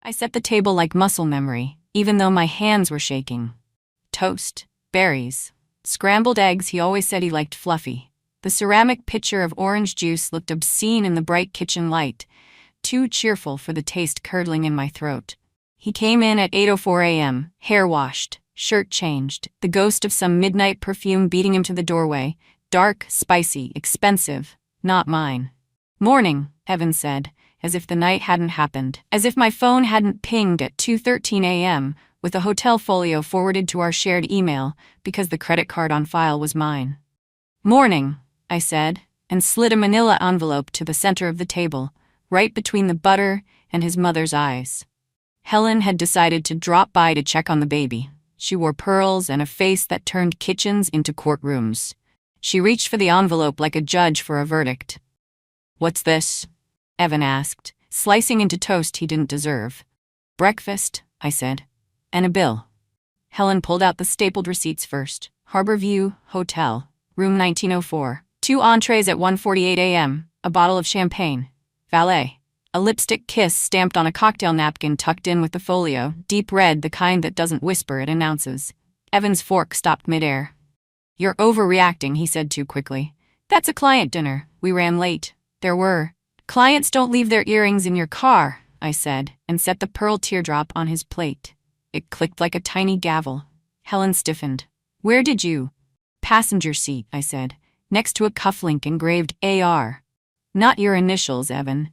I set the table like muscle memory, even though my hands were shaking. Toast, berries, scrambled eggs. He always said he liked fluffy. The ceramic pitcher of orange juice looked obscene in the bright kitchen light, too cheerful for the taste curdling in my throat. He came in at 8:04 a.m., hair washed, shirt changed, the ghost of some midnight perfume beating him to the doorway. Dark, spicy, expensive, not mine. "Morning," Evan said, as if the night hadn't happened, as if my phone hadn't pinged at 2:13 a.m., with a hotel folio forwarded to our shared email because the credit card on file was mine. "Morning," I said, and slid a manila envelope to the center of the table, right between the butter and his mother's eyes. Helen had decided to drop by to check on the baby. She wore pearls and a face that turned kitchens into courtrooms. She reached for the envelope like a judge for a verdict. "What's this?" Evan asked, slicing into toast he didn't deserve. "Breakfast," I said. "And a bill." Helen pulled out the stapled receipts first. Harborview Hotel, room 1904. 2 entrees at 1:48 a.m., a bottle of champagne. Valet. A lipstick kiss stamped on a cocktail napkin tucked in with the folio, deep red, the kind that doesn't whisper, it announces. Evan's fork stopped midair. "You're overreacting," he said too quickly. "That's a client dinner. We ran late." "There were. Clients don't leave their earrings in your car," I said, and set the pearl teardrop on his plate. It clicked like a tiny gavel. Helen stiffened. "Where did you?" "Passenger seat," I said, next to a cufflink engraved AR. "Not your initials, Evan."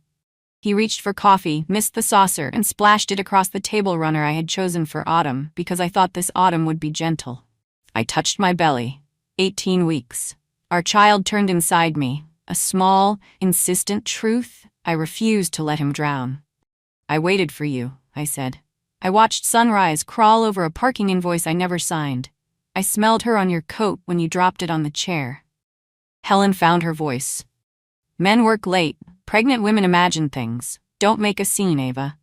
He reached for coffee, missed the saucer, and splashed it across the table runner I had chosen for autumn because I thought this autumn would be gentle. I touched my belly. 18 weeks. Our child turned inside me. A small, insistent truth. I refused to let him drown. "I waited for you," I said. "I watched sunrise crawl over a parking invoice I never signed. I smelled her on your coat when you dropped it on the chair." Helen found her voice. "Men work late. Pregnant women imagine things. Don't make a scene, Ava."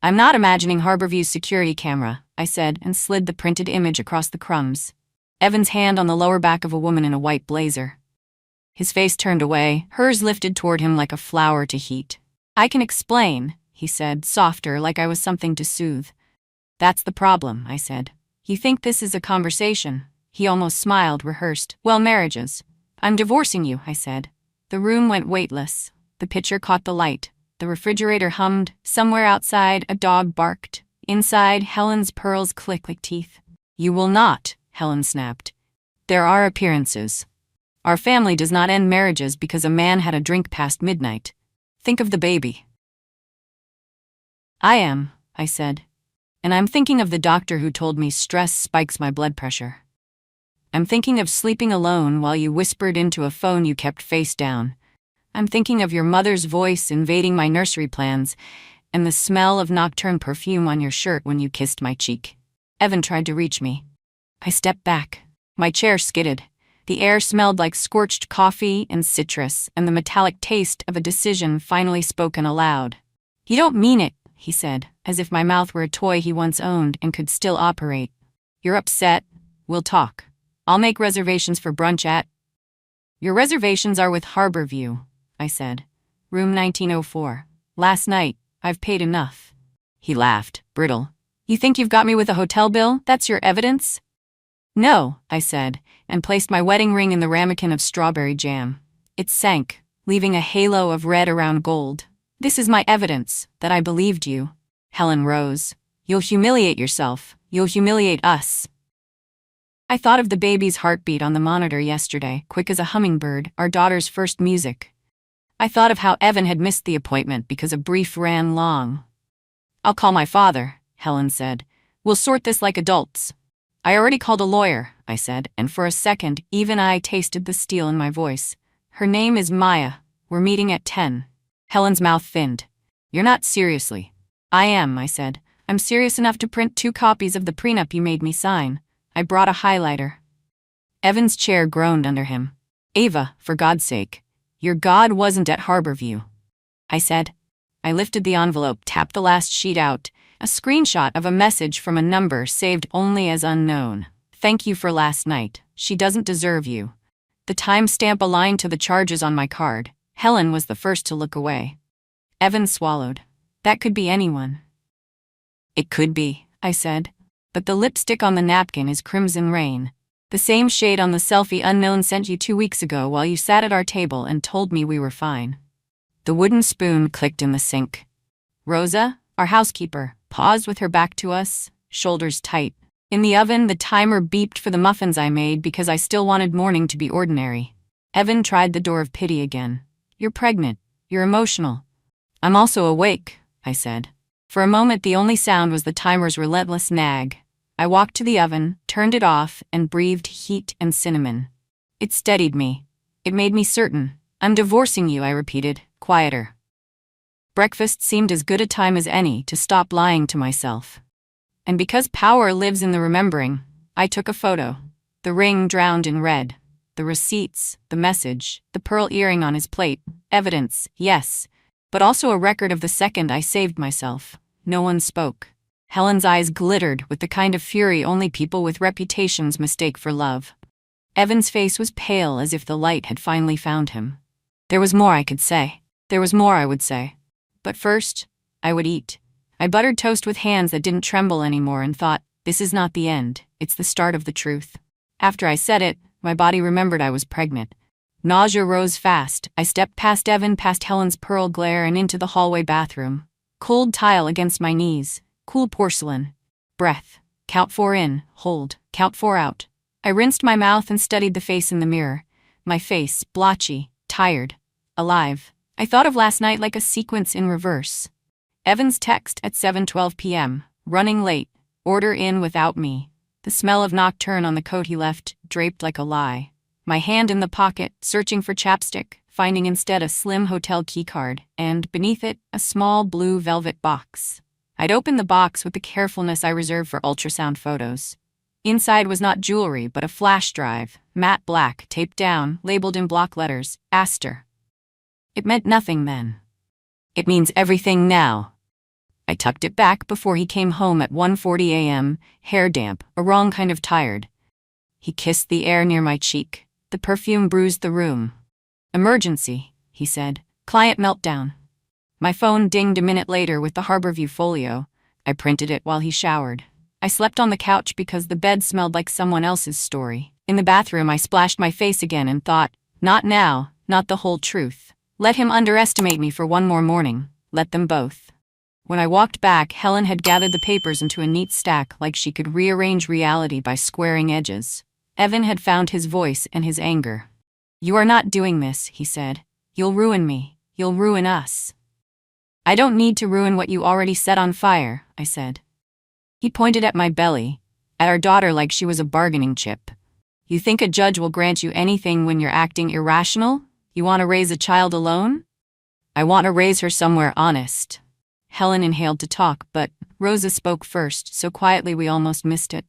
"I'm not imagining Harborview's security camera," I said, and slid the printed image across the crumbs. Evan's hand on the lower back of a woman in a white blazer. His face turned away, hers lifted toward him like a flower to heat. "I can explain," he said, softer, like I was something to soothe. "That's the problem," I said. "You think this is a conversation." He almost smiled, rehearsed. "Well, marriages." "I'm divorcing you," I said. The room went weightless. The pitcher caught the light. The refrigerator hummed. Somewhere outside, a dog barked. Inside, Helen's pearls clicked like teeth. "You will not," Helen snapped. "There are appearances. Our family does not end marriages because a man had a drink past midnight. Think of the baby." "I am," I said. "And I'm thinking of the doctor who told me stress spikes my blood pressure. I'm thinking of sleeping alone while you whispered into a phone you kept face down. I'm thinking of your mother's voice invading my nursery plans and the smell of nocturne perfume on your shirt when you kissed my cheek." Evan tried to reach me. I stepped back. My chair skidded. The air smelled like scorched coffee and citrus, and the metallic taste of a decision finally spoken aloud. "You don't mean it," he said, as if my mouth were a toy he once owned and could still operate. "You're upset. We'll talk. I'll make reservations for brunch at—" "Your reservations are with Harborview," I said. "Room 1904. Last night. I've paid enough." He laughed, brittle. "You think you've got me with a hotel bill? That's your evidence?" "No," I said, and placed my wedding ring in the ramekin of strawberry jam. It sank, leaving a halo of red around gold. "This is my evidence, that I believed you." Helen rose. "You'll humiliate yourself. You'll humiliate us." I thought of the baby's heartbeat on the monitor yesterday, quick as a hummingbird, our daughter's first music. I thought of how Evan had missed the appointment because a brief ran long. "I'll call my father," Helen said. "We'll sort this like adults." "I already called a lawyer," I said, and for a second, even I tasted the steel in my voice. "Her name is Maya. We're meeting at 10. Helen's mouth thinned. "You're not seriously." "I am," I said. "I'm serious enough to print 2 copies of the prenup you made me sign." I brought a highlighter. Evan's chair groaned under him. "Ava, for God's sake. Your God wasn't at Harborview," I said. I lifted the envelope, tapped the last sheet out. A screenshot of a message from a number saved only as unknown. "Thank you for last night. She doesn't deserve you." The timestamp aligned to the charges on my card. Helen was the first to look away. Evan swallowed. That could be anyone. It could be, I said. But the lipstick on the napkin is crimson rain. The same shade on the selfie unknown sent you 2 weeks ago while you sat at our table and told me we were fine. The wooden spoon clicked in the sink. Rosa, our housekeeper, paused with her back to us, shoulders tight. In the oven, the timer beeped for the muffins I made because I still wanted morning to be ordinary. Evan tried the door of pity again. You're pregnant. You're emotional. I'm also awake, I said. For a moment, the only sound was the timer's relentless nag. I walked to the oven, turned it off, and breathed heat and cinnamon. It steadied me. It made me certain. I'm divorcing you, I repeated, quieter. Breakfast seemed as good a time as any to stop lying to myself. And because power lives in the remembering, I took a photo. The ring drowned in red. The receipts, the message, the pearl earring on his plate. Evidence, yes, but also a record of the second I saved myself. No one spoke. Helen's eyes glittered with the kind of fury only people with reputations mistake for love. Evan's face was pale as if the light had finally found him. There was more I could say. There was more I would say. But first, I would eat. I buttered toast with hands that didn't tremble anymore and thought, this is not the end, it's the start of the truth. After I said it, my body remembered I was pregnant. Nausea rose fast. I stepped past Evan, past Helen's pearl glare, and into the hallway bathroom. Cold tile against my knees. Cool porcelain. Breath. Count 4 in, hold, count 4 out. I rinsed my mouth and studied the face in the mirror. My face, blotchy, tired, alive. I thought of last night like a sequence in reverse. Evan's text at 7:12 p.m. Running late. Order in without me. The smell of nocturne on the coat he left, draped like a lie. My hand in the pocket, searching for chapstick, finding instead a slim hotel keycard, and, beneath it, a small blue velvet box. I'd opened the box with the carefulness I reserve for ultrasound photos. Inside was not jewelry, but a flash drive, matte black, taped down, labeled in block letters, Aster. It meant nothing then. It means everything now. I tucked it back before he came home at 1:40 a.m., hair damp, a wrong kind of tired. He kissed the air near my cheek. The perfume bruised the room. Emergency, he said. Client meltdown. My phone dinged a minute later with the Harborview folio. I printed it while he showered. I slept on the couch because the bed smelled like someone else's story. In the bathroom, I splashed my face again and thought, not now, not the whole truth. Let him underestimate me for one more morning. Let them both. When I walked back, Helen had gathered the papers into a neat stack like she could rearrange reality by squaring edges. Evan had found his voice and his anger. You are not doing this, he said. You'll ruin me. You'll ruin us. I don't need to ruin what you already set on fire, I said. He pointed at my belly, at our daughter like she was a bargaining chip. You think a judge will grant you anything when you're acting irrational? You want to raise a child alone? I want to raise her somewhere honest. Helen inhaled to talk, but Rosa spoke first, so quietly we almost missed it.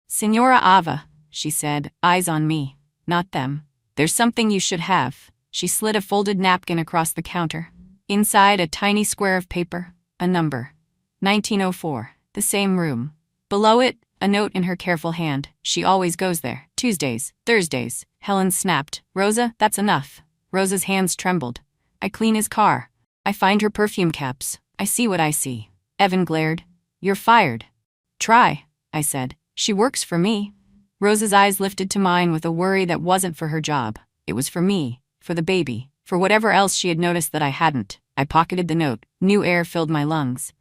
Senora Ava, she said, eyes on me, not them. There's something you should have. She slid a folded napkin across the counter. Inside, a tiny square of paper, a number. 1904, the same room. Below it, a note in her careful hand. She always goes there. Tuesdays, Thursdays. Helen snapped. Rosa, that's enough. Rosa's hands trembled. I clean his car. I find her perfume caps. I see what I see. Evan glared. You're fired. Try, I said. She works for me. Rosa's eyes lifted to mine with a worry that wasn't for her job. It was for me, for the baby, for whatever else she had noticed that I hadn't. I pocketed the note. New air filled my lungs.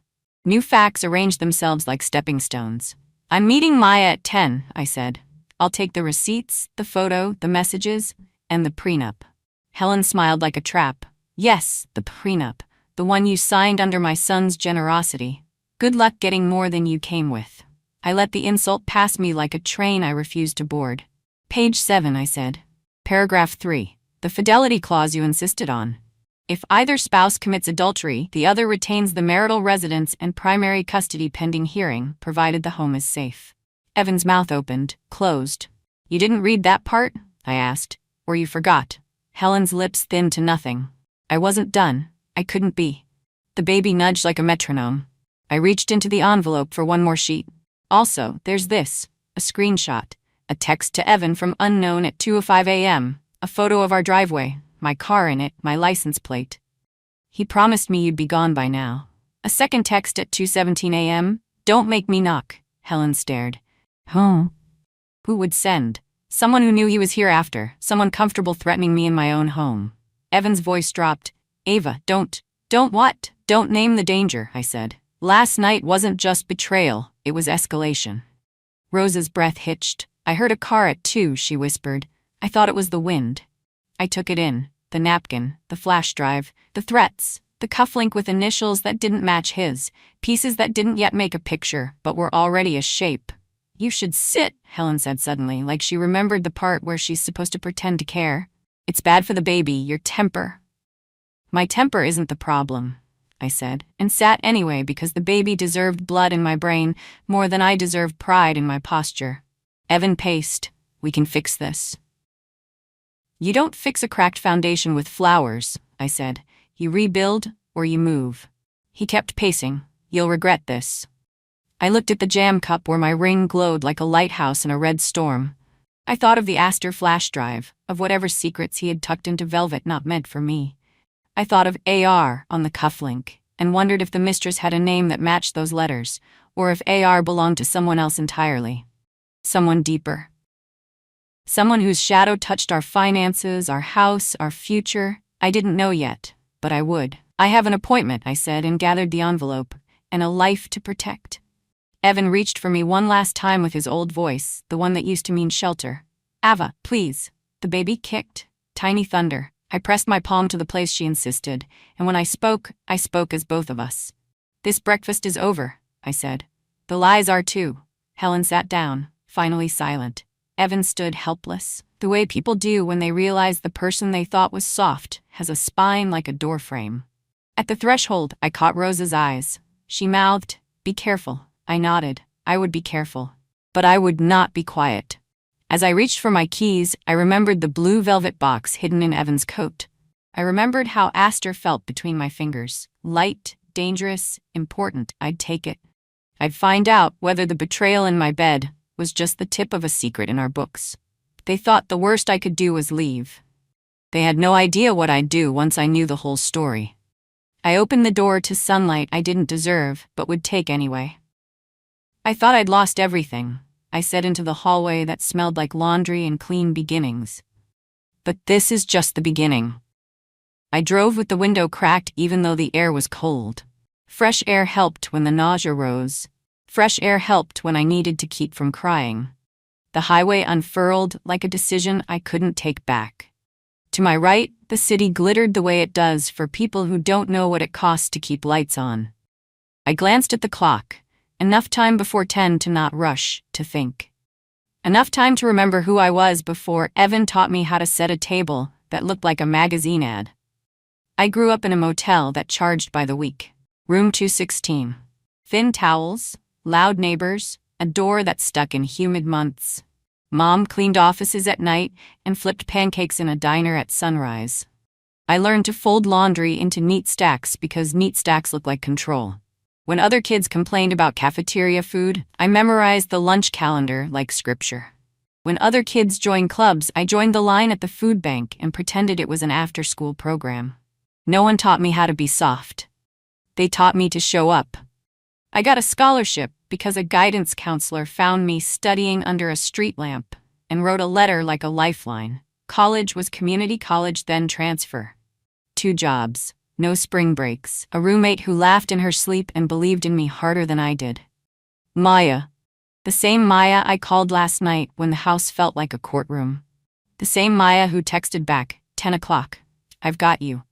New facts arranged themselves like stepping stones. I'm meeting Maya at 10, I said. I'll take the receipts, the photo, the messages, and the prenup. Helen smiled like a trap. Yes, the prenup. The one you signed under my son's generosity. Good luck getting more than you came with. I let the insult pass me like a train I refused to board. Page 7, I said. Paragraph 3. The fidelity clause you insisted on. If either spouse commits adultery, the other retains the marital residence and primary custody pending hearing, provided the home is safe. Evan's mouth opened, closed. You didn't read that part? I asked. Or you forgot? Helen's lips thinned to nothing. I wasn't done. I couldn't be. The baby nudged like a metronome. I reached into the envelope for one more sheet. Also, there's this. A screenshot. A text to Evan from unknown at 2:05 a.m. A photo of our driveway. My car in it, my license plate. He promised me you'd be gone by now. A second text at 2:17 a.m. Don't make me knock, Helen stared. Huh? Who would send? Someone who knew he was here after, someone comfortable threatening me in my own home. Evan's voice dropped. Ava, don't what? Don't name the danger, I said. Last night wasn't just betrayal, it was escalation. Rose's breath hitched. I heard a car at 2, she whispered. I thought it was the wind. I took it in. The napkin, the flash drive, the threats, the cufflink with initials that didn't match his, pieces that didn't yet make a picture, but were already a shape. You should sit, Helen said suddenly, like she remembered the part where she's supposed to pretend to care. It's bad for the baby, your temper. My temper isn't the problem, I said, and sat anyway because the baby deserved blood in my brain more than I deserved pride in my posture. Evan paced. We can fix this. You don't fix a cracked foundation with flowers, I said. You rebuild or you move. He kept pacing. You'll regret this. I looked at the jam cup where my ring glowed like a lighthouse in a red storm. I thought of the Aster flash drive, of whatever secrets he had tucked into velvet not meant for me. I thought of AR on the cufflink, and wondered if the Mistress had a name that matched those letters, or if AR belonged to someone else entirely. Someone deeper. Someone whose shadow touched our finances, our house, our future. I didn't know yet, but I would. I have an appointment, I said, and gathered the envelope, and a life to protect. Evan reached for me one last time with his old voice, the one that used to mean shelter. Ava, please. The baby kicked. Tiny thunder. I pressed my palm to the place she insisted, and when I spoke as both of us. This breakfast is over, I said. The lies are too. Helen sat down, finally silent. Evan stood helpless, the way people do when they realize the person they thought was soft has a spine like a doorframe. At the threshold, I caught Rose's eyes. She mouthed, "Be careful." I nodded. I would be careful. But I would not be quiet. As I reached for my keys, I remembered the blue velvet box hidden in Evan's coat. I remembered how Aster felt between my fingers. Light, dangerous, important. I'd take it. I'd find out whether the betrayal in my bed was just the tip of a secret in our books. They thought the worst I could do was leave. They had no idea what I'd do once I knew the whole story. I opened the door to sunlight I didn't deserve, but would take anyway. I thought I'd lost everything, I said into the hallway that smelled like laundry and clean beginnings. But this is just the beginning. I drove with the window cracked even though the air was cold. Fresh air helped when the nausea rose. Fresh air helped when I needed to keep from crying. The highway unfurled like a decision I couldn't take back. To my right, the city glittered the way it does for people who don't know what it costs to keep lights on. I glanced at the clock. Enough time before 10 to not rush, to think. Enough time to remember who I was before Evan taught me how to set a table that looked like a magazine ad. I grew up in a motel that charged by the week. Room 216. Thin towels, loud neighbors, a door that stuck in humid months. Mom cleaned offices at night and flipped pancakes in a diner at sunrise. I learned to fold laundry into neat stacks because neat stacks look like control. When other kids complained about cafeteria food, I memorized the lunch calendar like scripture. When other kids joined clubs, I joined the line at the food bank and pretended it was an after-school program. No one taught me how to be soft. They taught me to show up. I got a scholarship because a guidance counselor found me studying under a street lamp and wrote a letter like a lifeline. College was community college, then transfer. 2 jobs. No spring breaks, a roommate who laughed in her sleep and believed in me harder than I did. Maya. The same Maya I called last night when the house felt like a courtroom. The same Maya who texted back, 10 o'clock. I've got you.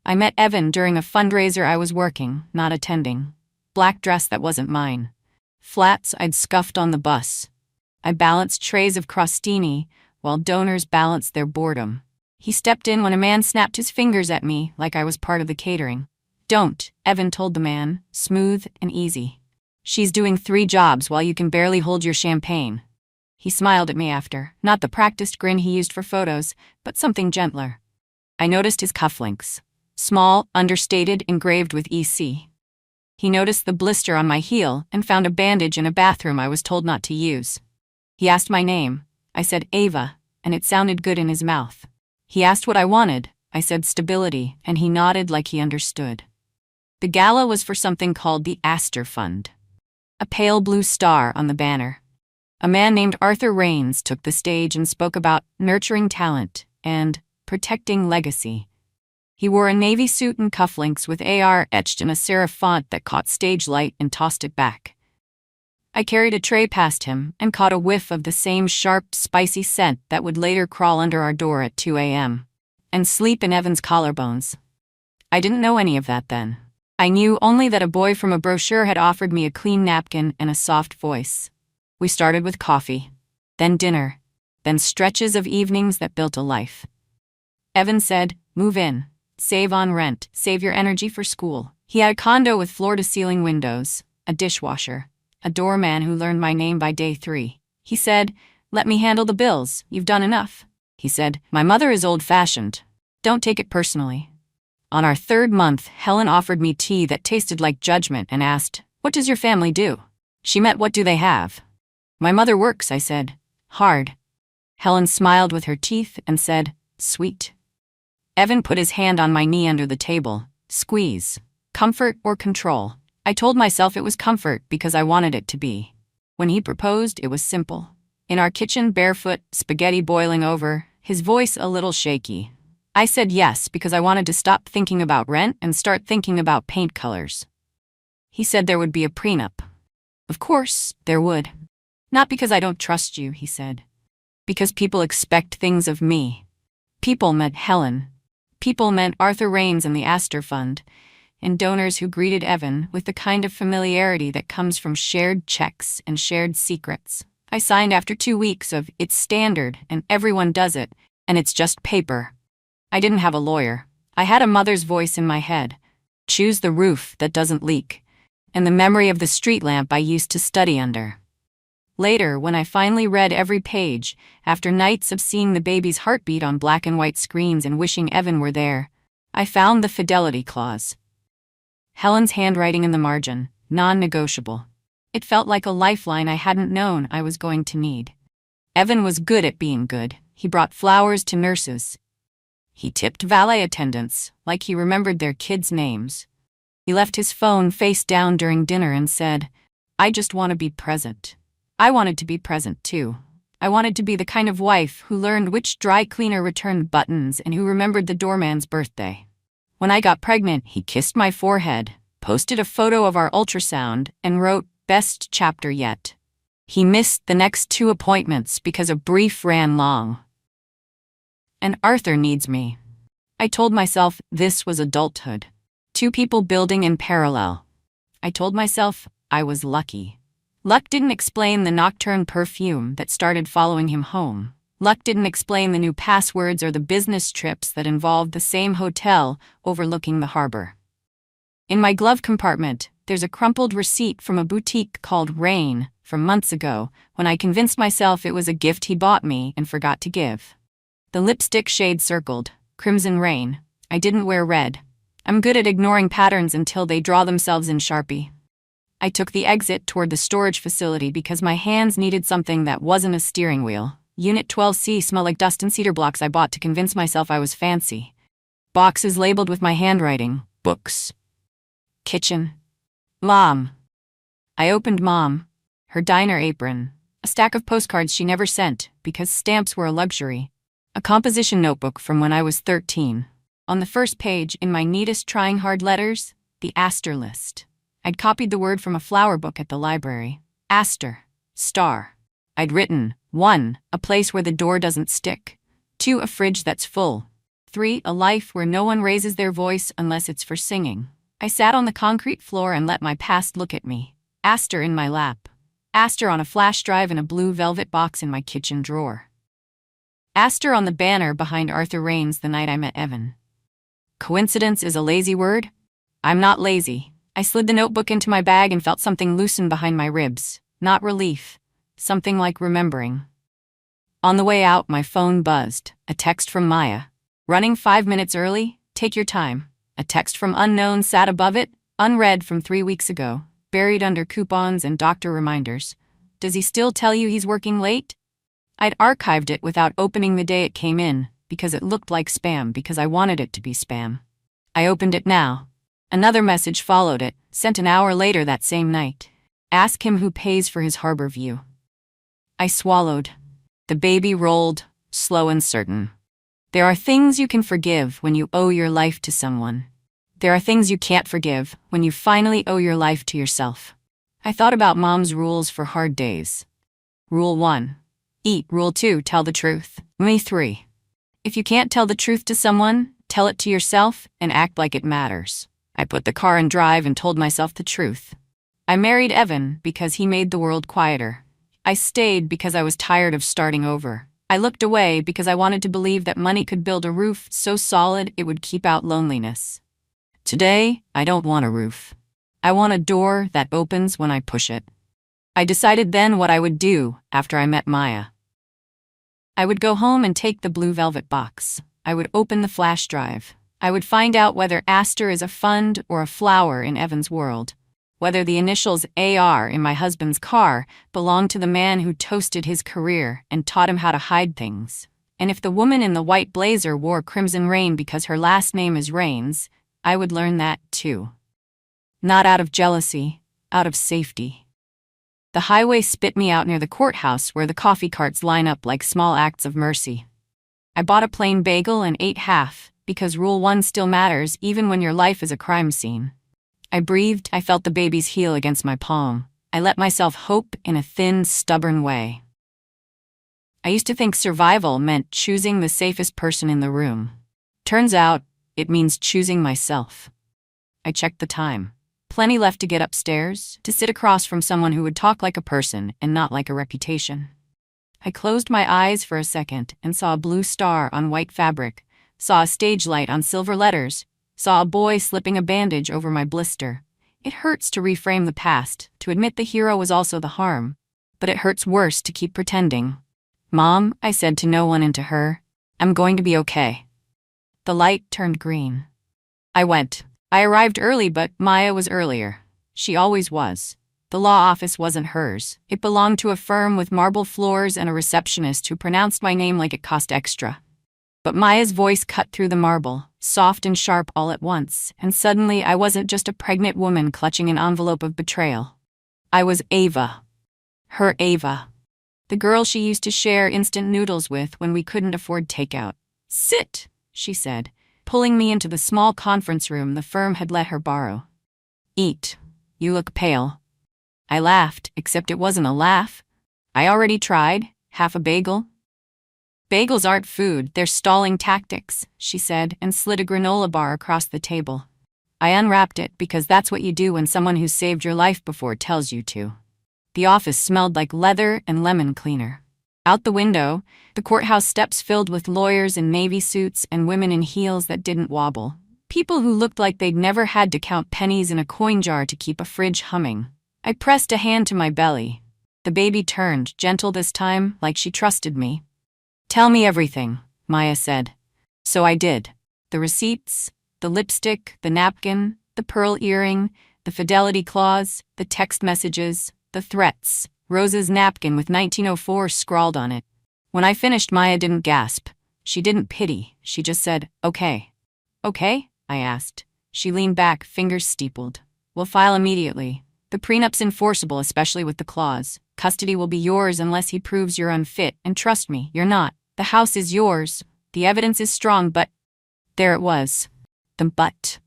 I met Evan during a fundraiser I was working, not attending. Black dress that wasn't mine. Flats I'd scuffed on the bus. I balanced trays of crostini while donors balanced their boredom. He stepped in when a man snapped his fingers at me like I was part of the catering. Don't, Evan told the man, smooth and easy. She's doing 3 jobs while you can barely hold your champagne. He smiled at me after, not the practiced grin he used for photos, but something gentler. I noticed his cufflinks. Small, understated, engraved with EC. He noticed the blister on my heel and found a bandage in a bathroom I was told not to use. He asked my name. I said Ava, and it sounded good in his mouth. He asked what I wanted. I said stability, and he nodded like he understood. The gala was for something called the Aster Fund. a pale blue star on the banner. A man named Arthur Raines took the stage and spoke about nurturing talent and protecting legacy. He wore a navy suit and cufflinks with AR etched in a serif font that caught stage light and tossed it back. I carried a tray past him and caught a whiff of the same sharp, spicy scent that would later crawl under our door at 2 a.m. and sleep in Evan's collarbones. I didn't know any of that then. I knew only that a boy from a brochure had offered me a clean napkin and a soft voice. We started with coffee, then dinner, then stretches of evenings that built a life. Evan said, "Move in, save on rent, save your energy for school." He had a condo with floor-to-ceiling windows, a dishwasher, a doorman who learned my name by day 3. He said, "Let me handle the bills, you've done enough." He said, "My mother is old-fashioned. Don't take it personally." On our 3rd month, Helen offered me tea that tasted like judgment and asked, "What does your family do?" She meant, "What do they have?" "My mother works," I said. "Hard." Helen smiled with her teeth and said, "Sweet." Evan put his hand on my knee under the table. Squeeze. Comfort or control? I told myself it was comfort because I wanted it to be. When he proposed, it was simple. In our kitchen, barefoot, spaghetti boiling over, his voice a little shaky. I said yes because I wanted to stop thinking about rent and start thinking about paint colors. He said there would be a prenup. Of course, there would. "Not because I don't trust you," he said. "Because people expect things of me." People meant Helen. People meant Arthur Raines and the Astor Fund, and donors who greeted Evan with the kind of familiarity that comes from shared checks and shared secrets. I signed after 2 weeks of "It's standard and everyone does it, and it's just paper." I didn't have a lawyer. I had a mother's voice in my head. Choose the roof that doesn't leak, and the memory of the street lamp I used to study under. Later, when I finally read every page, after nights of seeing the baby's heartbeat on black and white screens and wishing Evan were there, I found the fidelity clause. Helen's handwriting in the margin, non-negotiable. It felt like a lifeline I hadn't known I was going to need. Evan was good at being good. He brought flowers to nurses. He tipped valet attendants, like he remembered their kids' names. He left his phone face down during dinner and said, "I just want to be present." I wanted to be present too. I wanted to be the kind of wife who learned which dry cleaner returned buttons and who remembered the doorman's birthday. When I got pregnant, he kissed my forehead, posted a photo of our ultrasound, and wrote, "Best chapter yet." He missed the next 2 appointments because a brief ran long. And Arthur needs me. I told myself this was adulthood. 2 people building in parallel. I told myself I was lucky. Luck didn't explain the nocturne perfume that started following him home. Luck didn't explain the new passwords or the business trips that involved the same hotel overlooking the harbor. In my glove compartment, there's a crumpled receipt from a boutique called Rain from months ago when I convinced myself it was a gift he bought me and forgot to give. The lipstick shade circled, Crimson Rain. I didn't wear red. I'm good at ignoring patterns until they draw themselves in Sharpie. I took the exit toward the storage facility because my hands needed something that wasn't a steering wheel. Unit 12C smelled like dust and cedar blocks I bought to convince myself I was fancy. Boxes labeled with my handwriting, books. Kitchen. Mom. I opened Mom, her diner apron, a stack of postcards she never sent because stamps were a luxury. A composition notebook from when I was 13. On the first page, in my neatest trying hard letters, the Astor list. I'd copied the word from a flower book at the library. Astor. Star. I'd written, 1, a place where the door doesn't stick. 2, a fridge that's full. 3, a life where no one raises their voice unless it's for singing. I sat on the concrete floor and let my past look at me. Astor in my lap. Astor on a flash drive in a blue velvet box in my kitchen drawer. Astor on the banner behind Arthur Raines the night I met Evan. Coincidence is a lazy word? I'm not lazy. I slid the notebook into my bag and felt something loosen behind my ribs. Not relief. Something like remembering. On the way out, my phone buzzed. A text from Maya. Running 5 minutes early? Take your time. A text from unknown sat above it, unread from 3 weeks ago, buried under coupons and doctor reminders. Does he still tell you he's working late? I'd archived it without opening the day it came in, because it looked like spam because I wanted it to be spam. I opened it now. Another message followed it, sent an hour later that same night. Ask him who pays for his harbor view. I swallowed. The baby rolled, slow and certain. There are things you can forgive when you owe your life to someone. There are things you can't forgive when you finally owe your life to yourself. I thought about Mom's rules for hard days. Rule 1. Eat. Rule 2. Tell the truth. Me 3. If you can't tell the truth to someone, tell it to yourself and act like it matters. I put the car in drive and told myself the truth. I married Evan because he made the world quieter. I stayed because I was tired of starting over. I looked away because I wanted to believe that money could build a roof so solid it would keep out loneliness. Today, I don't want a roof. I want a door that opens when I push it. I decided then what I would do after I met Maya. I would go home and take the blue velvet box. I would open the flash drive. I would find out whether Astor is a fund or a flower in Evan's world. Whether the initials AR in my husband's car belonged to the man who toasted his career and taught him how to hide things. And if the woman in the white blazer wore Crimson Rain because her last name is Rains, I would learn that too. Not out of jealousy, out of safety. The highway spit me out near the courthouse where the coffee carts line up like small acts of mercy. I bought a plain bagel and ate half, because Rule 1 still matters even when your life is a crime scene. I breathed. I felt the baby's heel against my palm. I let myself hope in a thin, stubborn way. I used to think survival meant choosing the safest person in the room. Turns out, it means choosing myself. I checked the time. Plenty left to get upstairs, to sit across from someone who would talk like a person and not like a reputation. I closed my eyes for a second and saw a blue star on white fabric, saw a stage light on silver letters, saw a boy slipping a bandage over my blister. It hurts to reframe the past, to admit the hero was also the harm. But it hurts worse to keep pretending. Mom, I said to no one and to her, I'm going to be okay. The light turned green. I went. I arrived early, but Maya was earlier. She always was. The law office wasn't hers. It belonged to a firm with marble floors and a receptionist who pronounced my name like it cost extra. But Maya's voice cut through the marble, soft and sharp all at once, and suddenly I wasn't just a pregnant woman clutching an envelope of betrayal. I was Ava. Her Ava. The girl she used to share instant noodles with when we couldn't afford takeout. Sit, she said, pulling me into the small conference room the firm had let her borrow. Eat. You look pale. I laughed, except it wasn't a laugh. I already tried. Half a bagel. Bagels aren't food, they're stalling tactics, she said, and slid a granola bar across the table. I unwrapped it because that's what you do when someone who's saved your life before tells you to. The office smelled like leather and lemon cleaner. Out the window, the courthouse steps filled with lawyers in navy suits and women in heels that didn't wobble. People who looked like they'd never had to count pennies in a coin jar to keep a fridge humming. I pressed a hand to my belly. The baby turned, gentle this time, like she trusted me. Tell me everything, Maya said. So I did. The receipts, the lipstick, the napkin, the pearl earring, the fidelity clause, the text messages, the threats, Rose's napkin with 1904 scrawled on it. When I finished, Maya didn't gasp. She didn't pity. She just said, okay. Okay? I asked. She leaned back, fingers steepled. We'll file immediately. The prenup's enforceable, especially with the clause. Custody will be yours unless he proves you're unfit, and trust me, you're not. The house is yours. The evidence is strong, but... There it was. The but.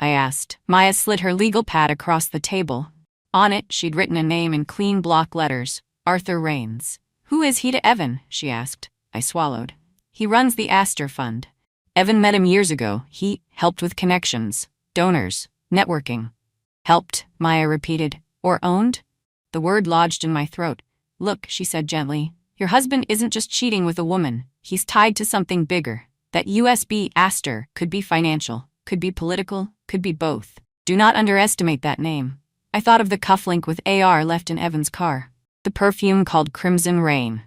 I asked. Maya slid her legal pad across the table. On it, she'd written a name in clean block letters. Arthur Rains. Who is he to Evan? She asked. I swallowed. He runs the Astor Fund. Evan met him years ago. He helped with connections, donors, networking. Helped, Maya repeated. Or owned? The word lodged in my throat. Look, she said gently. Your husband isn't just cheating with a woman. He's tied to something bigger. That USB Astor could be financial, could be political, could be both. Do not underestimate that name. I thought of the cufflink with AR left in Evan's car. The perfume called Crimson Rain.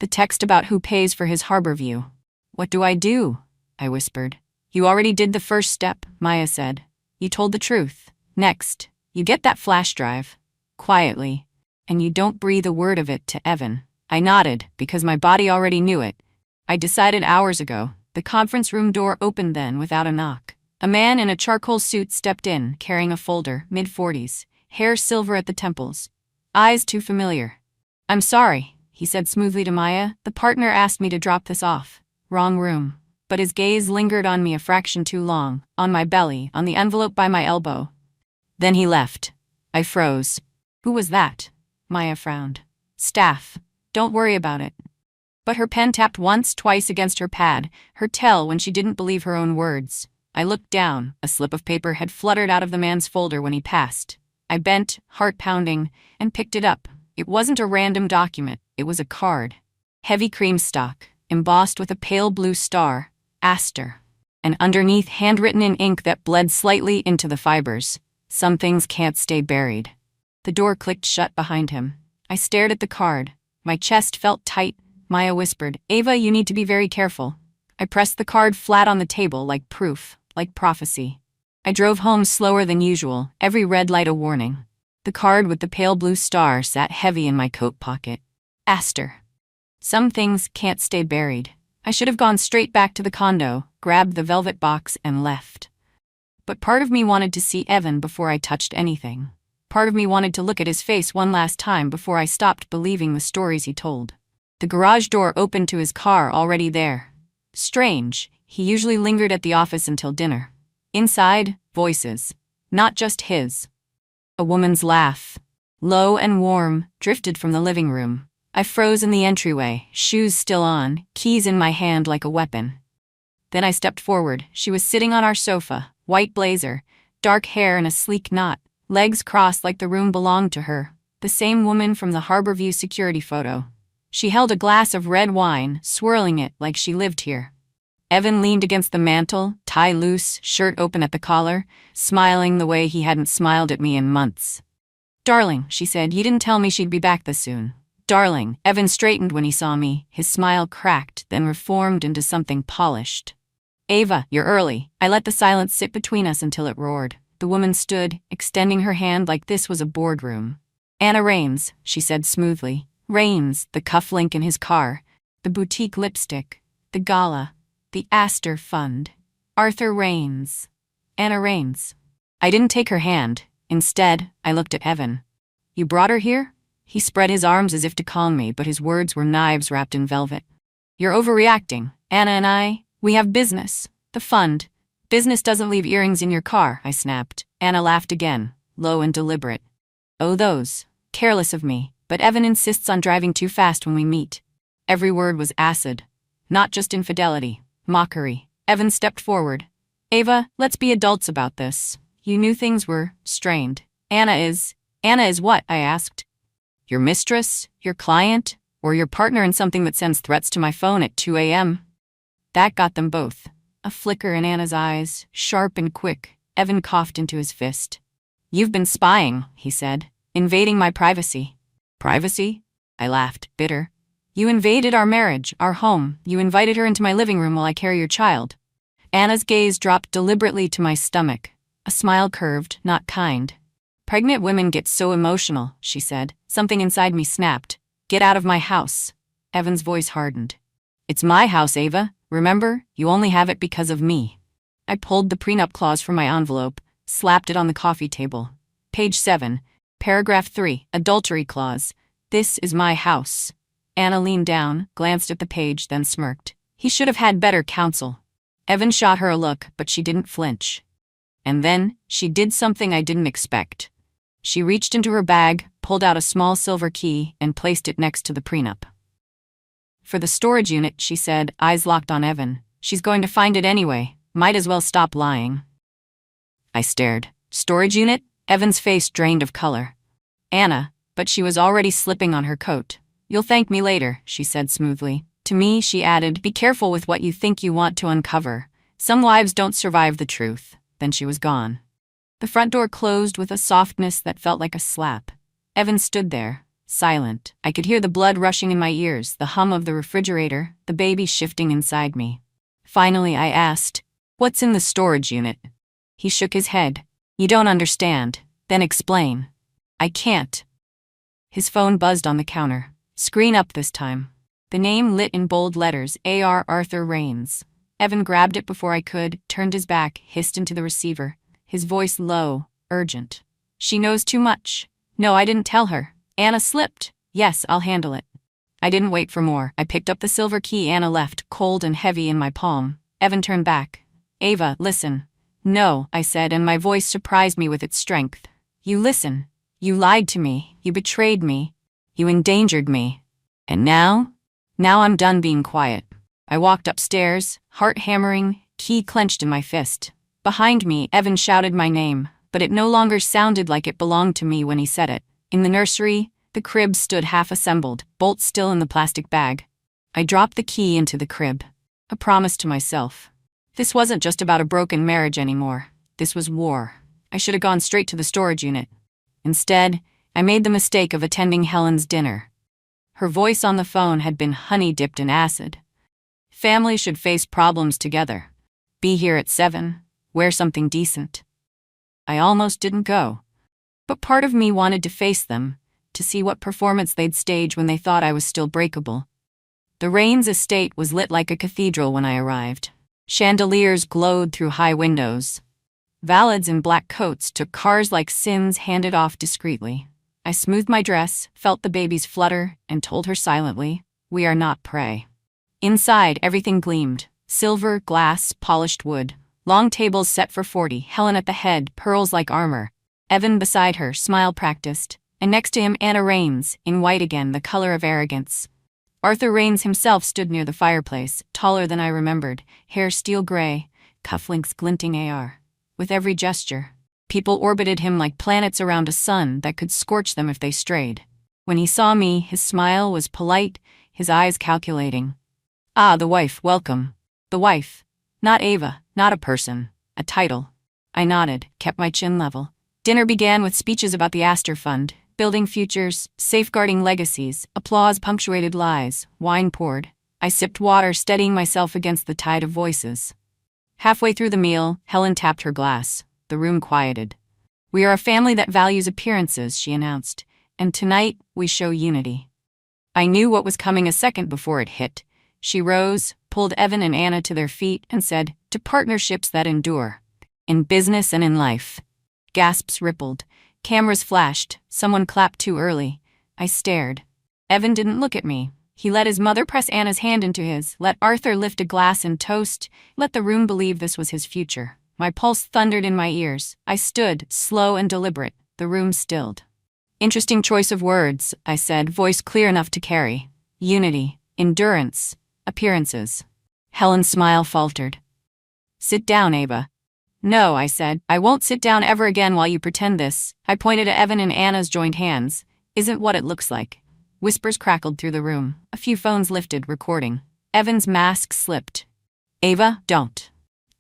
The text about who pays for his harbor view. What do I do? I whispered. You already did the first step, Maya said. You told the truth. Next, you get that flash drive. Quietly. And you don't breathe a word of it to Evan. I nodded, because my body already knew it. I decided hours ago. The conference room door opened then without a knock. A man in a charcoal suit stepped in, carrying a folder, mid-40s, hair silver at the temples, eyes too familiar. I'm sorry, he said smoothly to Maya. The partner asked me to drop this off. Wrong room. But his gaze lingered on me a fraction too long, on my belly, on the envelope by my elbow. Then he left. I froze. Who was that? Maya frowned. Staff. Don't worry about it. But her pen tapped once, twice against her pad, her tell when she didn't believe her own words. I looked down. A slip of paper had fluttered out of the man's folder when he passed. I bent, heart pounding, and picked it up. It wasn't a random document. It was a card. Heavy cream stock, embossed with a pale blue star, Aster. And underneath, handwritten in ink that bled slightly into the fibers. Some things can't stay buried. The door clicked shut behind him. I stared at the card. My chest felt tight. Maya whispered, Ava, you need to be very careful. I pressed the card flat on the table like proof, like prophecy. I drove home slower than usual, every red light a warning. The card with the pale blue star sat heavy in my coat pocket. Aster. Some things can't stay buried. I should have gone straight back to the condo, grabbed the velvet box, and left. But part of me wanted to see Evan before I touched anything. Part of me wanted to look at his face one last time before I stopped believing the stories he told. The garage door opened to his car already there. Strange, he usually lingered at the office until dinner. Inside, voices. Not just his. A woman's laugh, low and warm, drifted from the living room. I froze in the entryway, shoes still on, keys in my hand like a weapon. Then I stepped forward. She was sitting on our sofa, white blazer, dark hair in a sleek knot, legs crossed like the room belonged to her, the same woman from the Harborview security photo. She held a glass of red wine, swirling it like she lived here. Evan leaned against the mantel, tie loose, shirt open at the collar, smiling the way he hadn't smiled at me in months. Darling, she said, you didn't tell me she'd be back this soon. Darling, Evan straightened when he saw me, his smile cracked, then reformed into something polished. Ava, you're early. I let the silence sit between us until it roared. The woman stood, extending her hand like this was a boardroom. Anna Raines, she said smoothly. Raines, the cufflink in his car, the boutique lipstick, the gala, the Aster Fund. Arthur Raines. Anna Raines. I didn't take her hand. Instead, I looked at Evan. You brought her here? He spread his arms as if to calm me, but his words were knives wrapped in velvet. You're overreacting. Anna and we have business. The fund. Business doesn't leave earrings in your car, I snapped. Anna laughed again, low and deliberate. Oh, those. Careless of me, but Evan insists on driving too fast when we meet. Every word was acid. Not just infidelity. Mockery. Evan stepped forward. Ava, let's be adults about this. You knew things were strained. Anna is what? I asked. Your mistress? Your client? Or your partner in something that sends threats to my phone at 2 a.m.? That got them both. A flicker in Anna's eyes, sharp and quick. Evan coughed into his fist. You've been spying, he said. Invading my privacy. Privacy? I laughed, bitter. You invaded our marriage, our home. You invited her into my living room while I carry your child. Anna's gaze dropped deliberately to my stomach. A smile curved, not kind. Pregnant women get so emotional, she said. Something inside me snapped. Get out of my house. Evan's voice hardened. It's my house, Ava. Remember, you only have it because of me. I pulled the prenup clause from my envelope, slapped it on the coffee table. Page 7, paragraph 3, adultery clause. This is my house. Anna leaned down, glanced at the page, then smirked. He should have had better counsel. Evan shot her a look, but she didn't flinch. And then, she did something I didn't expect. She reached into her bag, pulled out a small silver key, and placed it next to the prenup. For the storage unit, she said, eyes locked on Evan. She's going to find it anyway. Might as well stop lying. I stared. Storage unit? Evan's face drained of color. Anna, but she was already slipping on her coat. You'll thank me later, she said smoothly. To me, she added, be careful with what you think you want to uncover. Some wives don't survive the truth. Then she was gone. The front door closed with a softness that felt like a slap. Evan stood there, silent. I could hear the blood rushing in my ears, the hum of the refrigerator, the baby shifting inside me. Finally, I asked, what's in the storage unit? He shook his head. You don't understand. Then explain. I can't. His phone buzzed on the counter. Screen up this time. The name lit in bold letters, A.R. Arthur Raines. Evan grabbed it before I could, turned his back, hissed into the receiver. His voice low, urgent. She knows too much. No, I didn't tell her. Anna slipped. Yes, I'll handle it. I didn't wait for more. I picked up the silver key Anna left, cold and heavy in my palm. Evan turned back. Ava, listen. No, I said, and my voice surprised me with its strength. You listen. You lied to me. You betrayed me. You endangered me. And now? Now I'm done being quiet. I walked upstairs, heart hammering, key clenched in my fist. Behind me, Evan shouted my name, but it no longer sounded like it belonged to me when he said it. In the nursery, the crib stood half assembled, bolts still in the plastic bag. I dropped the key into the crib. A promise to myself. This wasn't just about a broken marriage anymore. This was war. I should have gone straight to the storage unit. Instead, I made the mistake of attending Helen's dinner. Her voice on the phone had been honey-dipped in acid. Families should face problems together. Be here at 7. Wear something decent. I almost didn't go. But part of me wanted to face them, to see what performance they'd stage when they thought I was still breakable. The Rains estate was lit like a cathedral when I arrived. Chandeliers glowed through high windows. Valets in black coats took cars like sins handed off discreetly. I smoothed my dress, felt the baby's flutter, and told her silently, "We are not prey." Inside, everything gleamed. Silver, glass, polished wood. Long tables set for 40, Helen at the head, pearls like armor. Evan beside her, smile practiced. And next to him Anna Rains, in white again, the color of arrogance. Arthur Rains himself stood near the fireplace, taller than I remembered, hair steel gray, cufflinks glinting AR. With every gesture, people orbited him like planets around a sun that could scorch them if they strayed. When he saw me, his smile was polite, his eyes calculating. Ah, the wife, welcome. The wife. Not Ava, not a person, a title. I nodded, kept my chin level. Dinner began with speeches about the Astor Fund, building futures, safeguarding legacies, applause punctuated lies, wine poured. I sipped water, steadying myself against the tide of voices. Halfway through the meal, Helen tapped her glass. The room quieted. We are a family that values appearances, she announced, and tonight we show unity. I knew what was coming a second before it hit. She rose, pulled Evan and Anna to their feet, and said, "To partnerships that endure. In business and in life." Gasps rippled. Cameras flashed. Someone clapped too early. I stared. Evan didn't look at me. He let his mother press Anna's hand into his, let Arthur lift a glass and toast, let the room believe this was his future. My pulse thundered in my ears. I stood, slow and deliberate. The room stilled. Interesting choice of words, I said, voice clear enough to carry. Unity, endurance, appearances. Helen's smile faltered. Sit down, Ava. No, I said, I won't sit down ever again while you pretend this. I pointed at Evan and Anna's joined hands. Isn't what it looks like. Whispers crackled through the room. A few phones lifted, recording. Evan's mask slipped. Ava, don't.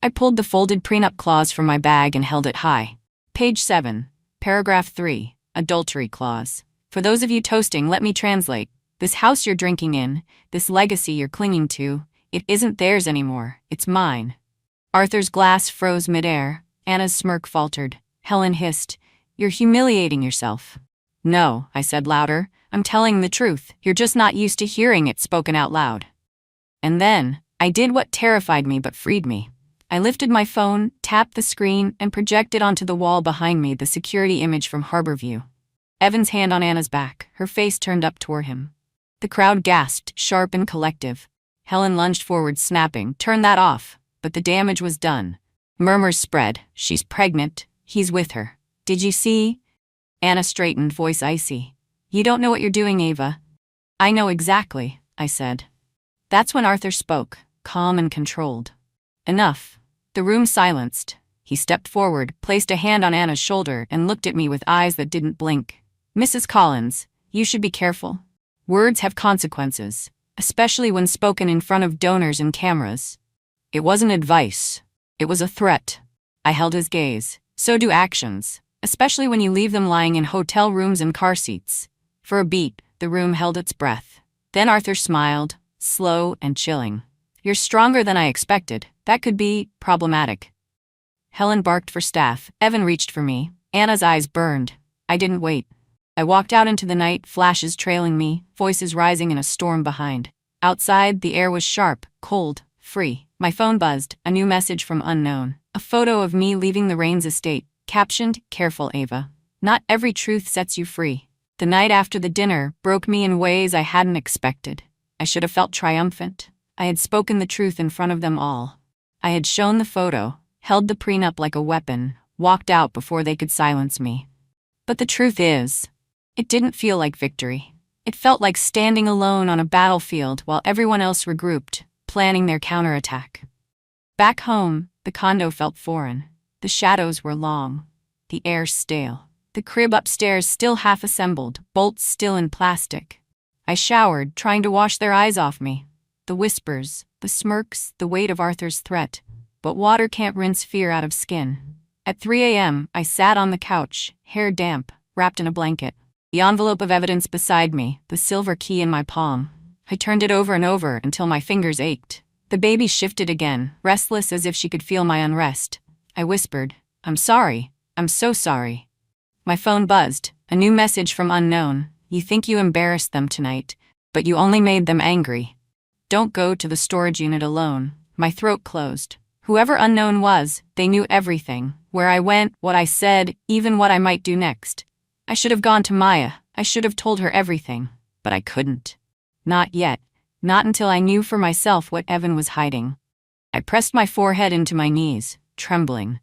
I pulled the folded prenup clause from my bag and held it high. Page 7, paragraph 3, adultery clause. For those of you toasting, let me translate. This house you're drinking in, this legacy you're clinging to, it isn't theirs anymore, it's mine. Arthur's glass froze midair. Anna's smirk faltered. Helen hissed, "You're humiliating yourself." "No," I said louder, "I'm telling the truth. You're just not used to hearing it spoken out loud." And then, I did what terrified me but freed me. I lifted my phone, tapped the screen, and projected onto the wall behind me the security image from Harborview. Evan's hand on Anna's back, her face turned up toward him. The crowd gasped, sharp and collective. Helen lunged forward, snapping, "Turn that off." But the damage was done. Murmurs spread. "She's pregnant. He's with her. Did you see?" Anna straightened, voice icy. "You don't know what you're doing, Ava." "I know exactly," I said. That's when Arthur spoke, calm and controlled. "Enough." The room silenced. He stepped forward, placed a hand on Anna's shoulder, and looked at me with eyes that didn't blink. "Mrs. Collins, you should be careful. Words have consequences, especially when spoken in front of donors and cameras." It wasn't advice. It was a threat. I held his gaze. So do actions, especially when you leave them lying in hotel rooms and car seats. For a beat, the room held its breath. Then Arthur smiled, slow and chilling. "You're stronger than I expected. That could be problematic." Helen barked for staff. Evan reached for me. Anna's eyes burned. I didn't wait. I walked out into the night, flashes trailing me, voices rising in a storm behind. Outside, the air was sharp, cold, free. My phone buzzed, a new message from unknown. A photo of me leaving the Rains estate, captioned, "Careful, Ava. Not every truth sets you free." The night after the dinner broke me in ways I hadn't expected. I should have felt triumphant. I had spoken the truth in front of them all. I had shown the photo, held the prenup like a weapon, walked out before they could silence me. But the truth is, it didn't feel like victory. It felt like standing alone on a battlefield while everyone else regrouped, planning their counterattack. Back home, the condo felt foreign. The shadows were long, the air stale. The crib upstairs still half-assembled, bolts still in plastic. I showered, trying to wash their eyes off me. The whispers, the smirks, the weight of Arthur's threat. But water can't rinse fear out of skin. At 3 a.m., I sat on the couch, hair damp, wrapped in a blanket. The envelope of evidence beside me, the silver key in my palm. I turned it over and over until my fingers ached. The baby shifted again, restless as if she could feel my unrest. I whispered, "I'm sorry. I'm so sorry." My phone buzzed, a new message from unknown. "You think you embarrassed them tonight, but you only made them angry. Don't go to the storage unit alone." My throat closed. Whoever unknown was, they knew everything. Where I went, what I said, even what I might do next. I should have gone to Maya. I should have told her everything. But I couldn't. Not yet. Not until I knew for myself what Evan was hiding. I pressed my forehead into my knees, trembling.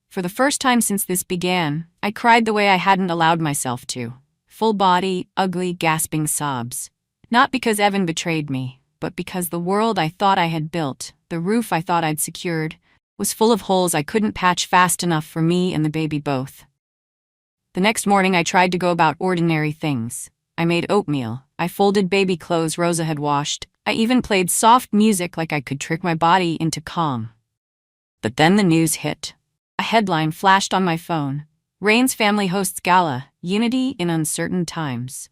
For the first time since this began, I cried the way I hadn't allowed myself to. Full body, ugly, gasping sobs. Not because Evan betrayed me, but because the world I thought I had built, the roof I thought I'd secured, was full of holes I couldn't patch fast enough for me and the baby both. The next morning I tried to go about ordinary things. I made oatmeal. I folded baby clothes Rosa had washed. I even played soft music like I could trick my body into calm. But then the news hit. A headline flashed on my phone. Rain's family hosts gala, unity in uncertain times.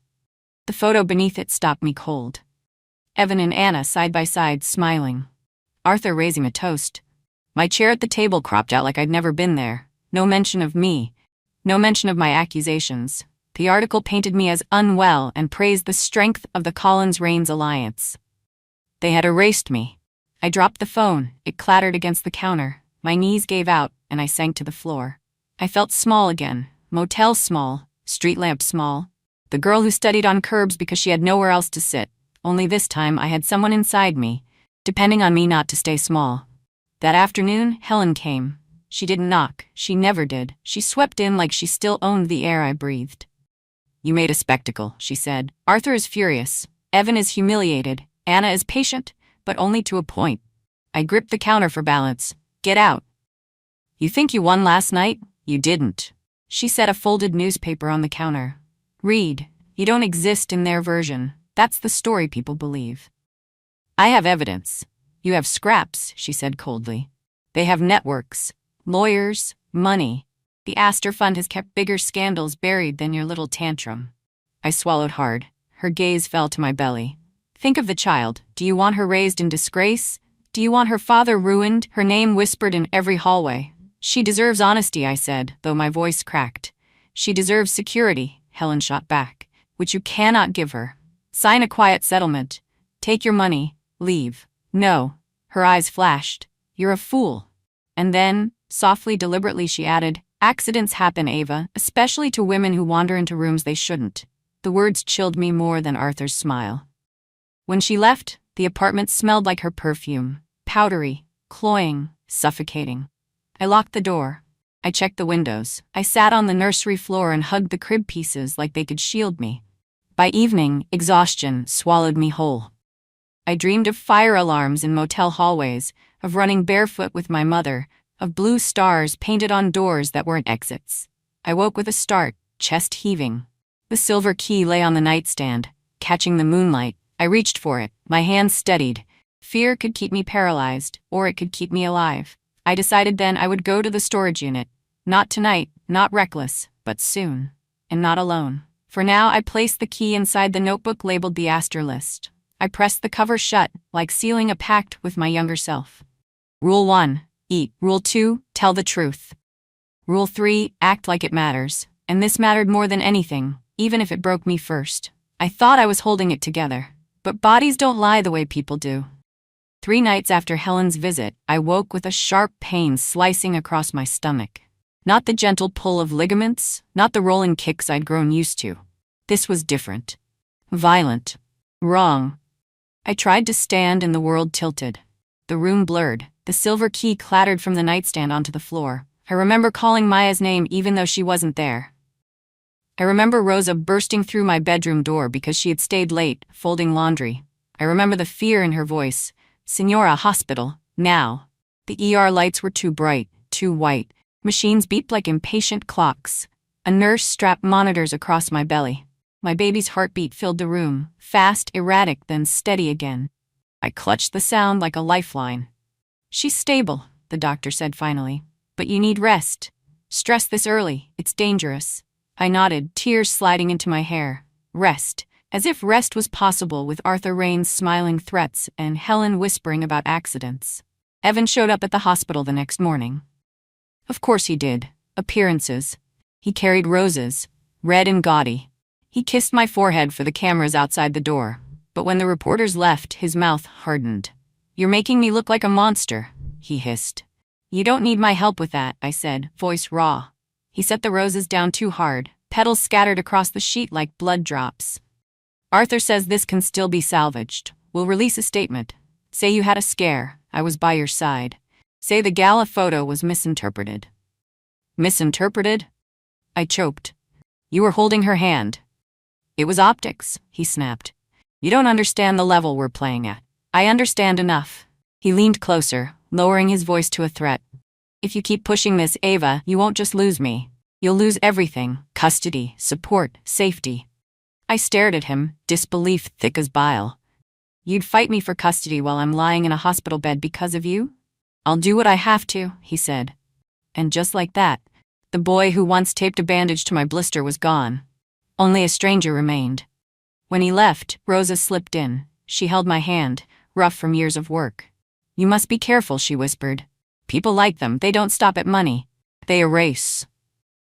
The photo beneath it stopped me cold. Evan and Anna side by side, smiling. Arthur raising a toast. My chair at the table cropped out like I'd never been there. No mention of me. No mention of my accusations. The article painted me as unwell and praised the strength of the Collins-Rains alliance. They had erased me. I dropped the phone. It clattered against the counter. My knees gave out, and I sank to the floor. I felt small again. Motel small. Street lamp small. The girl who studied on curbs because she had nowhere else to sit. Only this time I had someone inside me, depending on me not to stay small. That afternoon, Helen came. She didn't knock. She never did. She swept in like she still owned the air I breathed. "You made a spectacle," she said. "Arthur is furious. Evan is humiliated. Anna is patient, but only to a point." I gripped the counter for balance. "Get out." "You think you won last night? You didn't." She set a folded newspaper on the counter. "Read. You don't exist in their version. That's the story people believe." "I have evidence." "You have scraps," she said coldly. "They have networks. Lawyers, money. The Astor Fund has kept bigger scandals buried than your little tantrum." I swallowed hard. Her gaze fell to my belly. "Think of the child. Do you want her raised in disgrace? Do you want her father ruined, her name whispered in every hallway?" "She deserves honesty," I said, though my voice cracked. "She deserves security," Helen shot back, "which you cannot give her. Sign a quiet settlement. Take your money. Leave." "No." Her eyes flashed. "You're a fool." And then, softly, deliberately, she added, "Accidents happen, Ava, especially to women who wander into rooms they shouldn't." The words chilled me more than Arthur's smile. When she left, the apartment smelled like her perfume. Powdery, cloying, suffocating. I locked the door. I checked the windows. I sat on the nursery floor and hugged the crib pieces like they could shield me. By evening, exhaustion swallowed me whole. I dreamed of fire alarms in motel hallways, of running barefoot with my mother, of blue stars painted on doors that weren't exits. I woke with a start, chest heaving. The silver key lay on the nightstand. Catching the moonlight, I reached for it. My hands steadied. Fear could keep me paralyzed, or it could keep me alive. I decided then I would go to the storage unit. Not tonight, not reckless, but soon. And not alone. For now I placed the key inside the notebook labeled the Astor list. I pressed the cover shut, like sealing a pact with my younger self. Rule 1. Eat. Rule 2. Tell the truth. Rule 3. Act like it matters. And this mattered more than anything, even if it broke me first. I thought I was holding it together. But bodies don't lie the way people do. 3 nights after Helen's visit, I woke with a sharp pain slicing across my stomach. Not the gentle pull of ligaments, not the rolling kicks I'd grown used to. This was different. Violent. Wrong. I tried to stand and the world tilted. The room blurred. The silver key clattered from the nightstand onto the floor. I remember calling Maya's name even though she wasn't there. I remember Rosa bursting through my bedroom door because she had stayed late, folding laundry. I remember the fear in her voice. Senora, hospital, now. The ER lights were too bright, too white. Machines beeped like impatient clocks. A nurse strapped monitors across my belly. My baby's heartbeat filled the room, fast, erratic, then steady again. I clutched the sound like a lifeline. She's stable, the doctor said finally. But you need rest. Stress this early, it's dangerous. I nodded, tears sliding into my hair. Rest. As if rest was possible with Arthur Rain's smiling threats and Helen whispering about accidents. Evan showed up at the hospital the next morning. Of course he did. Appearances. He carried roses, red and gaudy. He kissed my forehead for the cameras outside the door. But when the reporters left, his mouth hardened. You're making me look like a monster, he hissed. You don't need my help with that, I said, voice raw. He set the roses down too hard, petals scattered across the sheet like blood drops. Arthur says this can still be salvaged. We'll release a statement. Say you had a scare. I was by your side. Say the gala photo was misinterpreted. Misinterpreted? I choked. You were holding her hand. It was optics, he snapped. You don't understand the level we're playing at. I understand enough. He leaned closer, lowering his voice to a threat. If you keep pushing this, Ava, you won't just lose me. You'll lose everything. Custody, support, safety. I stared at him, disbelief thick as bile. You'd fight me for custody while I'm lying in a hospital bed because of you? I'll do what I have to, he said. And just like that, the boy who once taped a bandage to my blister was gone. Only a stranger remained. When he left, Rosa slipped in. She held my hand, rough from years of work. You must be careful, she whispered. People like them, they don't stop at money. They erase.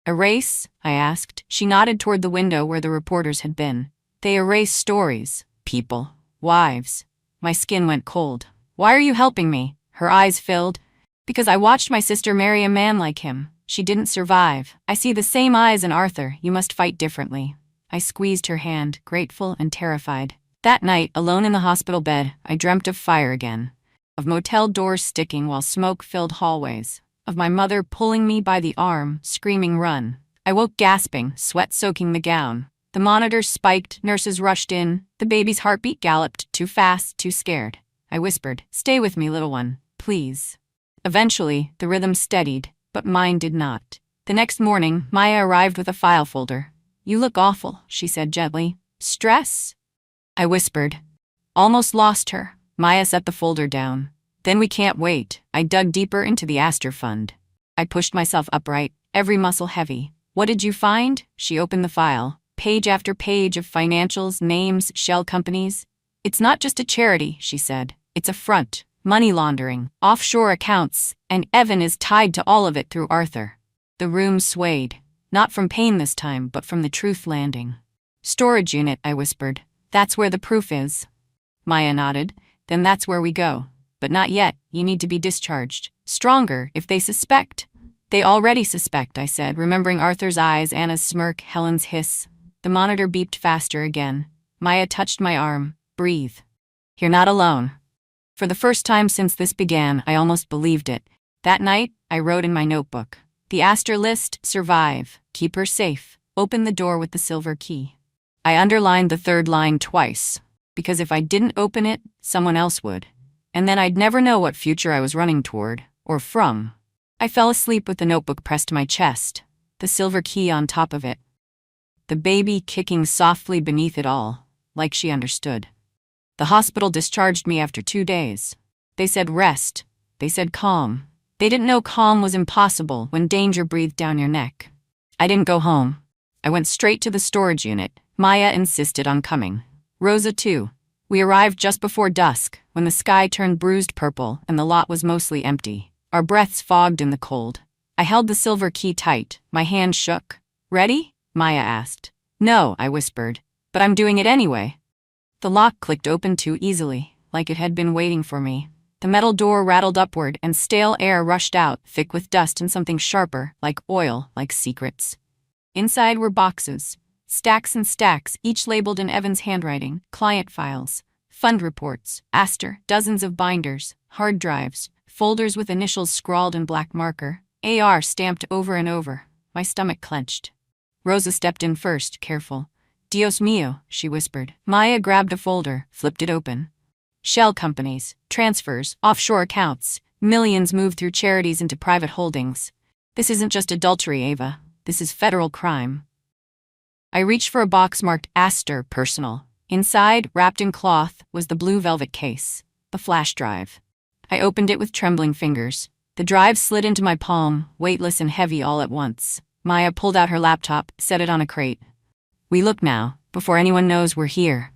Erase? I asked. She nodded toward the window where the reporters had been. They erase stories, people, wives. My skin went cold. Why are you helping me? Her eyes filled. Because I watched my sister marry a man like him. She didn't survive. I see the same eyes in Arthur. You must fight differently. I squeezed her hand, grateful and terrified. That night, alone in the hospital bed, I dreamt of fire again. Of motel doors sticking while smoke filled hallways. Of my mother pulling me by the arm, screaming run. I woke gasping, sweat soaking the gown. The monitors spiked, nurses rushed in. The baby's heartbeat galloped, too fast, too scared. I whispered, stay with me, little one, please. Eventually, the rhythm steadied, but mine did not. The next morning, Maya arrived with a file folder. You look awful, she said gently. Stress? I whispered. Almost lost her. Maya set the folder down. Then we can't wait. I dug deeper into the Astor Fund. I pushed myself upright, every muscle heavy. What did you find? She opened the file. Page after page of financials, names, shell companies. It's not just a charity, she said. It's a front. Money laundering, offshore accounts, and Evan is tied to all of it through Arthur. The room swayed. Not from pain this time, but from the truth landing. Storage unit, I whispered. That's where the proof is. Maya nodded. Then that's where we go. But not yet. You need to be discharged. Stronger, if they suspect. They already suspect, I said, remembering Arthur's eyes, Anna's smirk, Helen's hiss. The monitor beeped faster again. Maya touched my arm. Breathe. You're not alone. For the first time since this began, I almost believed it. That night, I wrote in my notebook. The Astor list, survive, keep her safe, open the door with the silver key. I underlined the third line twice, because if I didn't open it, someone else would. And then I'd never know what future I was running toward, or from. I fell asleep with the notebook pressed to my chest, the silver key on top of it. The baby kicking softly beneath it all, like she understood. The hospital discharged me after 2 days. They said rest. They said calm. They didn't know calm was impossible when danger breathed down your neck. I didn't go home. I went straight to the storage unit. Maya insisted on coming. Rosa too. We arrived just before dusk, when the sky turned bruised purple and the lot was mostly empty. Our breaths fogged in the cold. I held the silver key tight. My hand shook. Ready? Maya asked. No, I whispered. But I'm doing it anyway. The lock clicked open too easily, like it had been waiting for me. The metal door rattled upward and stale air rushed out, thick with dust and something sharper, like oil, like secrets. Inside were boxes. Stacks and stacks, each labeled in Evan's handwriting, client files, fund reports, Aster, dozens of binders, hard drives, folders with initials scrawled in black marker, AR stamped over and over. My stomach clenched. Rosa stepped in first, careful. Dios mío, she whispered. Maya grabbed a folder, flipped it open. Shell companies, transfers, offshore accounts, millions moved through charities into private holdings. This isn't just adultery, Ava. This is federal crime. I reached for a box marked Aster Personal. Inside, wrapped in cloth, was the blue velvet case, the flash drive. I opened it with trembling fingers. The drive slid into my palm, weightless and heavy all at once. Maya pulled out her laptop, set it on a crate. We look now, before anyone knows we're here.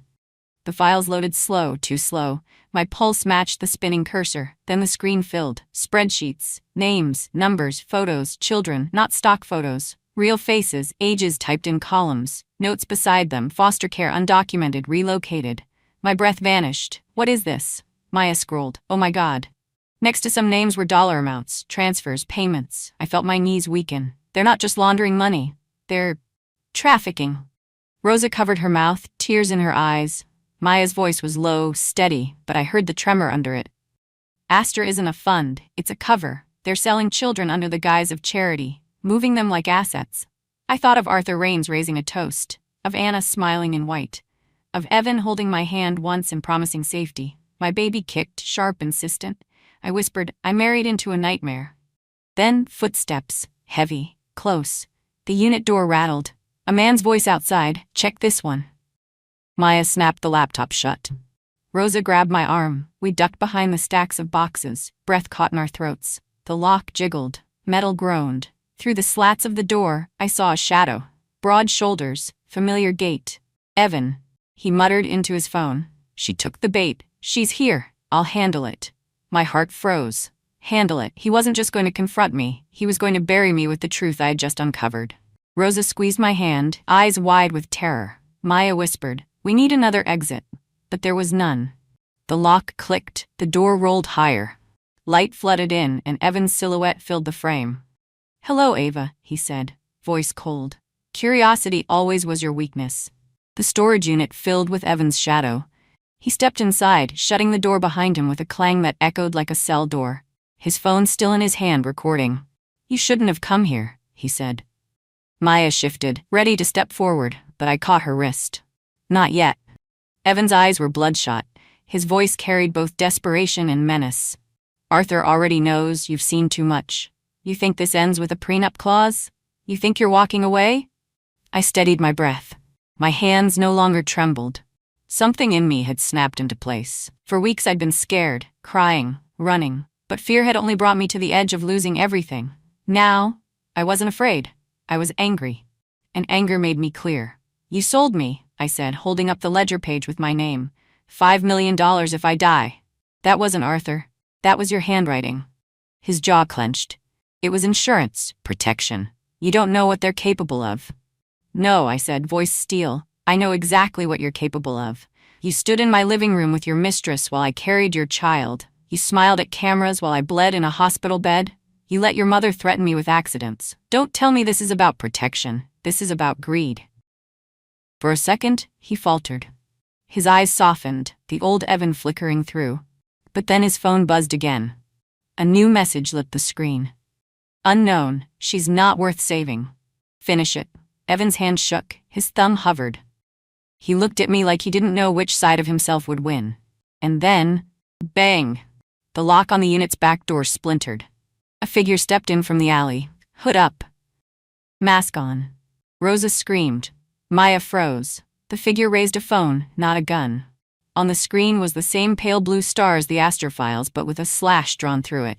The files loaded slow, too slow. My pulse matched the spinning cursor. Then the screen filled. Spreadsheets, names, numbers, photos, children, not stock photos. Real faces, ages typed in columns, notes beside them, foster care undocumented, relocated. My breath vanished. What is this? Maya scrolled. Oh my God. Next to some names were dollar amounts, transfers, payments. I felt my knees weaken. They're not just laundering money. They're trafficking. Rosa covered her mouth, tears in her eyes. Maya's voice was low, steady, but I heard the tremor under it. Aster isn't a fund, it's a cover. They're selling children under the guise of charity, moving them like assets. I thought of Arthur Raines raising a toast, of Anna smiling in white, of Evan holding my hand once and promising safety. My baby kicked, sharp, insistent. I whispered, I married into a nightmare. Then, footsteps, heavy, close. The unit door rattled. A man's voice outside, check this one. Maya snapped the laptop shut. Rosa grabbed my arm. We ducked behind the stacks of boxes, breath caught in our throats. The lock jiggled, metal groaned. Through the slats of the door, I saw a shadow. Broad shoulders, familiar gait. Evan. He muttered into his phone. She took the bait. She's here. I'll handle it. My heart froze. Handle it. He wasn't just going to confront me. He was going to bury me with the truth I had just uncovered. Rosa squeezed my hand, eyes wide with terror. Maya whispered, we need another exit. But there was none. The lock clicked. The door rolled higher. Light flooded in, and Evan's silhouette filled the frame. Hello, Ava, he said, voice cold. Curiosity always was your weakness. The storage unit filled with Evan's shadow. He stepped inside, shutting the door behind him with a clang that echoed like a cell door. His phone still in his hand, recording. You shouldn't have come here, he said. Maya shifted, ready to step forward, but I caught her wrist. Not yet. Evan's eyes were bloodshot. His voice carried both desperation and menace. Arthur already knows you've seen too much. You think this ends with a prenup clause? You think you're walking away? I steadied my breath. My hands no longer trembled. Something in me had snapped into place. For weeks I'd been scared, crying, running, but fear had only brought me to the edge of losing everything. Now, I wasn't afraid. I was angry. And anger made me clear. You sold me, I said, holding up the ledger page with my name. $5 million if I die. That wasn't Arthur. That was your handwriting. His jaw clenched. It was insurance, protection. You don't know what they're capable of. No, I said, voice steel. I know exactly what you're capable of. You stood in my living room with your mistress while I carried your child. You smiled at cameras while I bled in a hospital bed. You let your mother threaten me with accidents. Don't tell me this is about protection. This is about greed. For a second, he faltered. His eyes softened, the old Evan flickering through. But then his phone buzzed again. A new message lit the screen. Unknown, she's not worth saving. Finish it. Evan's hand shook, his thumb hovered. He looked at me like he didn't know which side of himself would win. And then, bang! The lock on the unit's back door splintered. A figure stepped in from the alley, hood up. Mask on. Rosa screamed. Maya froze. The figure raised a phone, not a gun. On the screen was the same pale blue star as the Aster files, but with a slash drawn through it.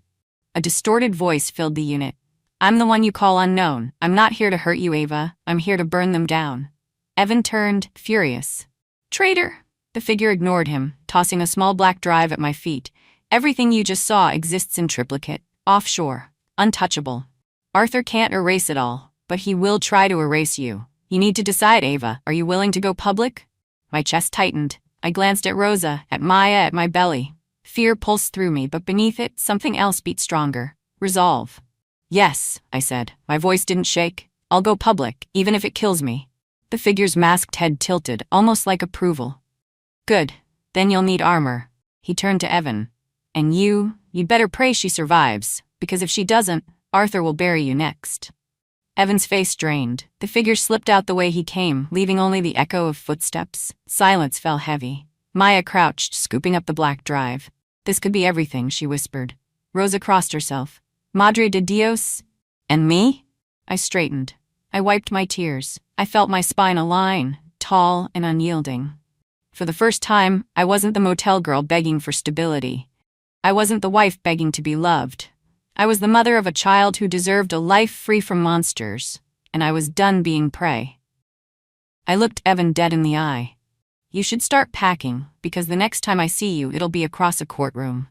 A distorted voice filled the unit. I'm the one you call unknown. I'm not here to hurt you, Ava. I'm here to burn them down. Evan turned, furious. Traitor! The figure ignored him, tossing a small black drive at my feet. Everything you just saw exists in triplicate, offshore, untouchable. Arthur can't erase it all, but he will try to erase you. You need to decide, Ava. Are you willing to go public? My chest tightened. I glanced at Rosa, at Maya, at my belly. Fear pulsed through me, but beneath it, something else beat stronger. Resolve. Yes, I said. My voice didn't shake. I'll go public, even if it kills me. The figure's masked head tilted, almost like approval. Good. Then you'll need armor. He turned to Evan. And you'd better pray she survives, because if she doesn't, Arthur will bury you next. Evan's face drained. The figure slipped out the way he came, leaving only the echo of footsteps. Silence fell heavy. Maya crouched, scooping up the black drive. This could be everything, she whispered. Rosa crossed herself. Madre de Dios? And me? I straightened. I wiped my tears. I felt my spine align, tall and unyielding. For the first time, I wasn't the motel girl begging for stability. I wasn't the wife begging to be loved. I was the mother of a child who deserved a life free from monsters, and I was done being prey. I looked Evan dead in the eye. You should start packing, because the next time I see you, it'll be across a courtroom.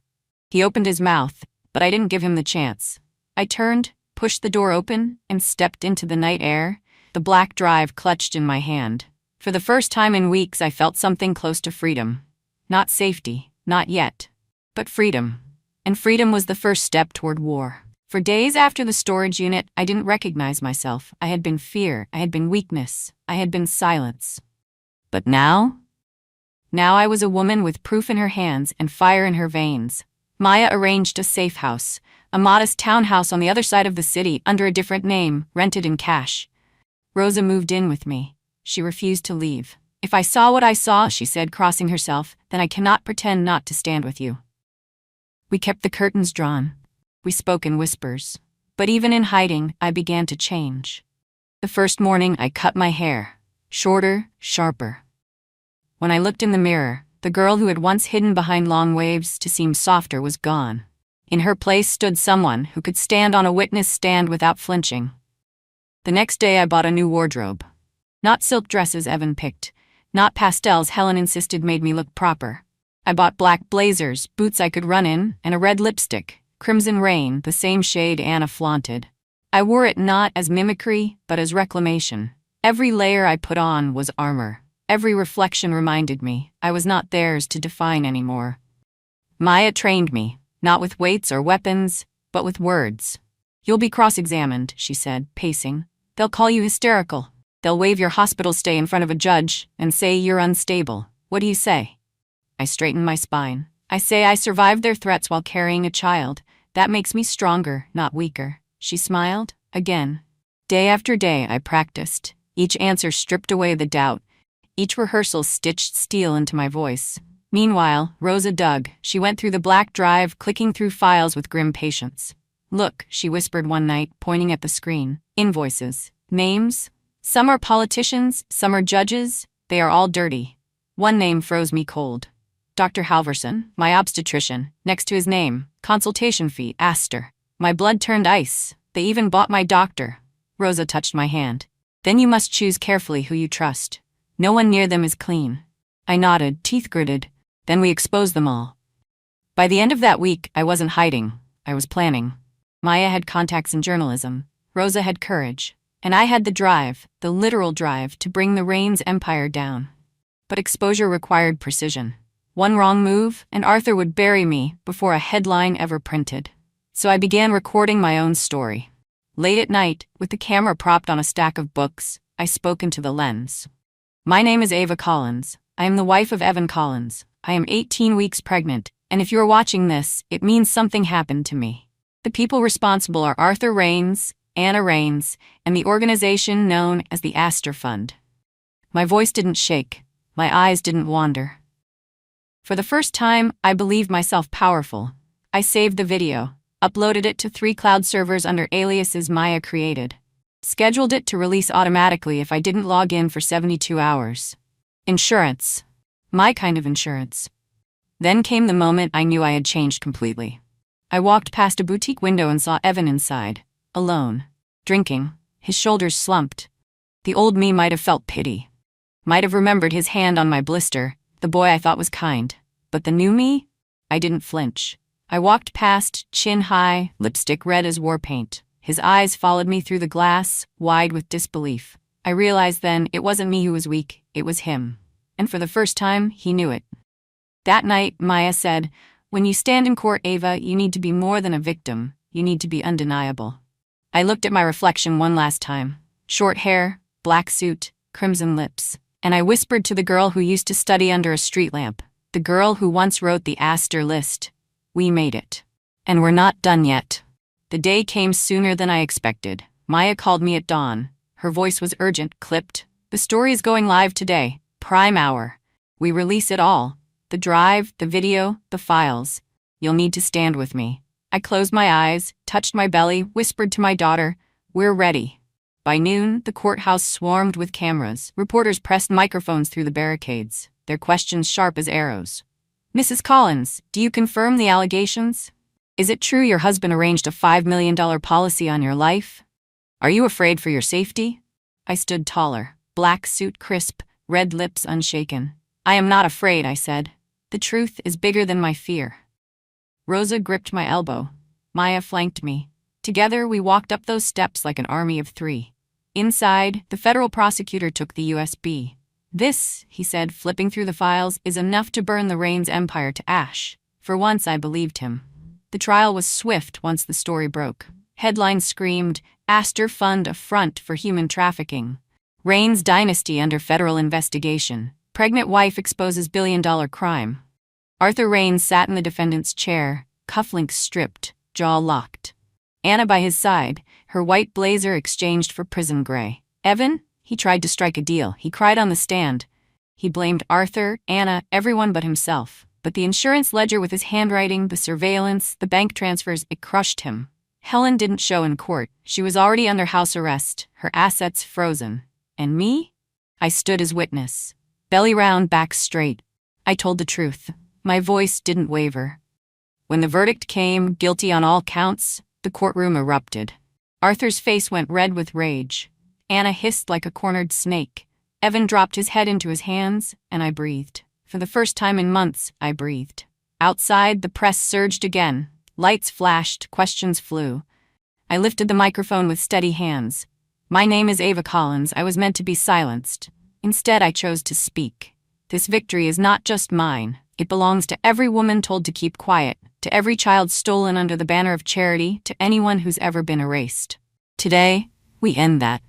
He opened his mouth, but I didn't give him the chance. I turned, pushed the door open, and stepped into the night air, the black drive clutched in my hand. For the first time in weeks, I felt something close to freedom. Not safety, not yet, but freedom. And freedom was the first step toward war. For days after the storage unit, I didn't recognize myself. I had been fear, I had been weakness, I had been silence. But now? Now I was a woman with proof in her hands and fire in her veins. Maya arranged a safe house, a modest townhouse on the other side of the city under a different name, rented in cash. Rosa moved in with me. She refused to leave. If I saw what I saw, she said, crossing herself, then I cannot pretend not to stand with you. We kept the curtains drawn. We spoke in whispers. But even in hiding, I began to change. The first morning, I cut my hair. Shorter, sharper. When I looked in the mirror, the girl who had once hidden behind long waves to seem softer was gone. In her place stood someone who could stand on a witness stand without flinching. The next day, I bought a new wardrobe. Not silk dresses Evan picked. Not pastels Helen insisted made me look proper. I bought black blazers, boots I could run in, and a red lipstick, Crimson Rain, the same shade Anna flaunted. I wore it not as mimicry, but as reclamation. Every layer I put on was armor. Every reflection reminded me I was not theirs to define anymore. Maya trained me, not with weights or weapons, but with words. You'll be cross-examined, she said, pacing. They'll call you hysterical. They'll waive your hospital stay in front of a judge and say you're unstable. What do you say? I straightened my spine. I say I survived their threats while carrying a child. That makes me stronger, not weaker. She smiled, again. Day after day I practiced. Each answer stripped away the doubt. Each rehearsal stitched steel into my voice. Meanwhile, Rosa dug. She went through the black drive, clicking through files with grim patience. Look, she whispered one night, pointing at the screen. Invoices. Names. Some are politicians, some are judges. They are all dirty. One name froze me cold. Dr. Halverson, my obstetrician. Next to his name, consultation fee, Astor. My blood turned ice. They even bought my doctor. Rosa touched my hand. Then you must choose carefully who you trust. No one near them is clean. I nodded, teeth gritted. Then we exposed them all. By the end of that week, I wasn't hiding. I was planning. Maya had contacts in journalism. Rosa had courage. And I had the drive, the literal drive, to bring the Rains empire down. But exposure required precision. One wrong move, and Arthur would bury me before a headline ever printed. So I began recording my own story. Late at night, with the camera propped on a stack of books, I spoke into the lens. My name is Ava Collins. I am the wife of Evan Collins. I am 18 weeks pregnant, and if you are watching this, it means something happened to me. The people responsible are Arthur Rains, Anna Rains, and the organization known as the Astor Fund. My voice didn't shake. My eyes didn't wander. For the first time, I believed myself powerful. I saved the video, uploaded it to 3 cloud servers under aliases Maya created. Scheduled it to release automatically if I didn't log in for 72 hours. Insurance. My kind of insurance. Then came the moment I knew I had changed completely. I walked past a boutique window and saw Evan inside, alone, drinking, his shoulders slumped. The old me might have felt pity. Might have remembered his hand on my blister, the boy I thought was kind. But the new me? I didn't flinch. I walked past, chin high, lipstick red as war paint. His eyes followed me through the glass, wide with disbelief. I realized then it wasn't me who was weak, it was him. And for the first time, he knew it. That night, Maya said, "When you stand in court, Ava, you need to be more than a victim. You need to be undeniable." I looked at my reflection one last time. Short hair, black suit, crimson lips, and I whispered to the girl who used to study under a street lamp, the girl who once wrote the Astor list. We made it. And we're not done yet. The day came sooner than I expected. Maya called me at dawn. Her voice was urgent, clipped. The story is going live today, prime hour. We release it all. The drive, the video, the files. You'll need to stand with me. I closed my eyes, touched my belly, whispered to my daughter, we're ready. By noon, the courthouse swarmed with cameras. Reporters pressed microphones through the barricades, their questions sharp as arrows. Mrs. Collins, do you confirm the allegations? Is it true your husband arranged a $5 million policy on your life? Are you afraid for your safety? I stood taller, black suit crisp, red lips unshaken. I am not afraid, I said. The truth is bigger than my fear. Rosa gripped my elbow. Maya flanked me. Together, we walked up those steps like an army of three. Inside, the federal prosecutor took the USB. This, he said, flipping through the files, is enough to burn the Rains empire to ash. For once, I believed him. The trial was swift once the story broke. Headlines screamed, Astor Fund a front for human trafficking. Rains dynasty under federal investigation. Pregnant wife exposes billion-dollar crime. Arthur Rains sat in the defendant's chair, cufflinks stripped, jaw locked. Anna by his side, her white blazer exchanged for prison gray. Evan? He tried to strike a deal. He cried on the stand. He blamed Arthur, Anna, everyone but himself. But the insurance ledger with his handwriting, the surveillance, the bank transfers, it crushed him. Helen didn't show in court. She was already under house arrest, her assets frozen. And me? I stood as witness. Belly round, back straight. I told the truth. My voice didn't waver. When the verdict came, guilty on all counts, the courtroom erupted. Arthur's face went red with rage. Anna hissed like a cornered snake. Evan dropped his head into his hands, and I breathed. For the first time in months, I breathed. Outside, the press surged again. Lights flashed, questions flew. I lifted the microphone with steady hands. My name is Ava Collins. I was meant to be silenced. Instead, I chose to speak. This victory is not just mine. It belongs to every woman told to keep quiet, to every child stolen under the banner of charity, to anyone who's ever been erased. Today, we end that.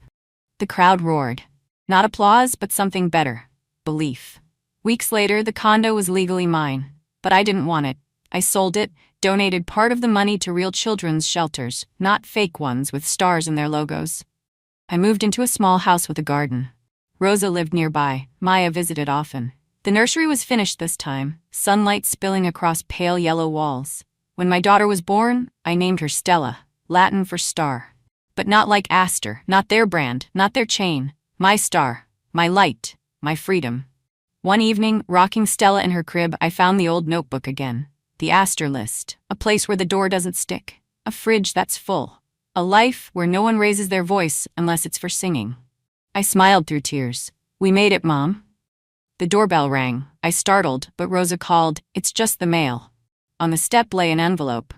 The crowd roared. Not applause, but something better. Belief. Weeks later, the condo was legally mine. But I didn't want it. I sold it, donated part of the money to real children's shelters, not fake ones with stars in their logos. I moved into a small house with a garden. Rosa lived nearby. Maya visited often. The nursery was finished this time, sunlight spilling across pale yellow walls. When my daughter was born, I named her Stella, Latin for star. But not like Astor, not their brand, not their chain. My star, my light, my freedom. One evening, rocking Stella in her crib, I found the old notebook again. The Astor list, a place where the door doesn't stick, a fridge that's full, a life where no one raises their voice unless it's for singing. I smiled through tears. We made it, Mom. The doorbell rang. I startled, but Rosa called, It's just the mail. On the step lay an envelope.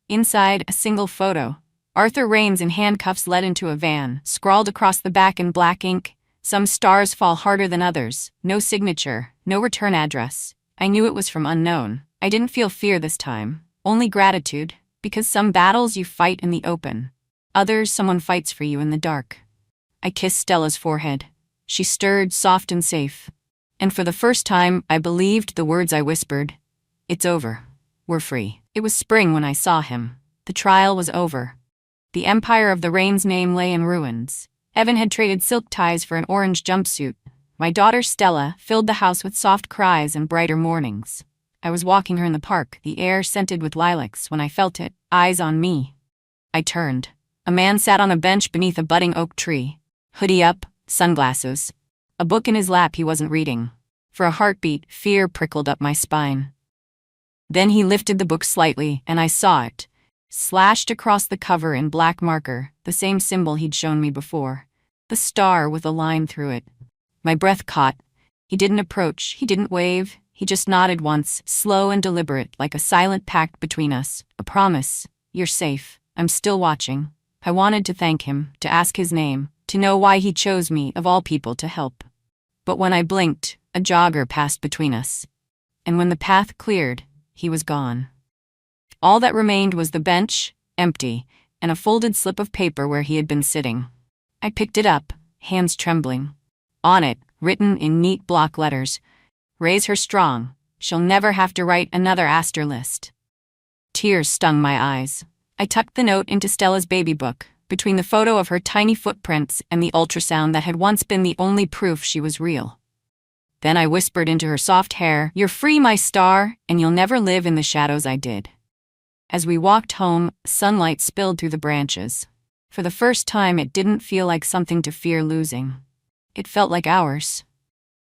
Inside, a single photo. Arthur Rains in handcuffs led into a van, scrawled across the back in black ink, Some stars fall harder than others. No signature, no return address. I knew it was from unknown. I didn't feel fear this time, only gratitude, because some battles you fight in the open. Others, someone fights for you in the dark. I kissed Stella's forehead. She stirred, soft and safe. And for the first time, I believed the words I whispered. It's over. We're free. It was spring when I saw him. The trial was over. The empire of the Rains name lay in ruins. Evan had traded silk ties for an orange jumpsuit. My daughter Stella filled the house with soft cries and brighter mornings. I was walking her in the park, the air scented with lilacs, when I felt it, eyes on me. I turned. A man sat on a bench beneath a budding oak tree. Hoodie up, sunglasses. A book in his lap he wasn't reading. For a heartbeat, fear prickled up my spine. Then he lifted the book slightly, and I saw it. Slashed across the cover in black marker, the same symbol he'd shown me before. The star with a line through it. My breath caught. He didn't approach, he didn't wave, he just nodded once, slow and deliberate, like a silent pact between us. A promise. You're safe. I'm still watching. I wanted to thank him, to ask his name, to know why he chose me, of all people, to help. But when I blinked, a jogger passed between us. And when the path cleared, he was gone. All that remained was the bench, empty, and a folded slip of paper where he had been sitting. I picked it up, hands trembling. On it, written in neat block letters, "Raise her strong. She'll never have to write another Astor list." Tears stung my eyes. I tucked the note into Stella's baby book, between the photo of her tiny footprints and the ultrasound that had once been the only proof she was real. Then I whispered into her soft hair, "You're free, my star, and you'll never live in the shadows I did." As we walked home, sunlight spilled through the branches. For the first time, it didn't feel like something to fear losing. It felt like ours.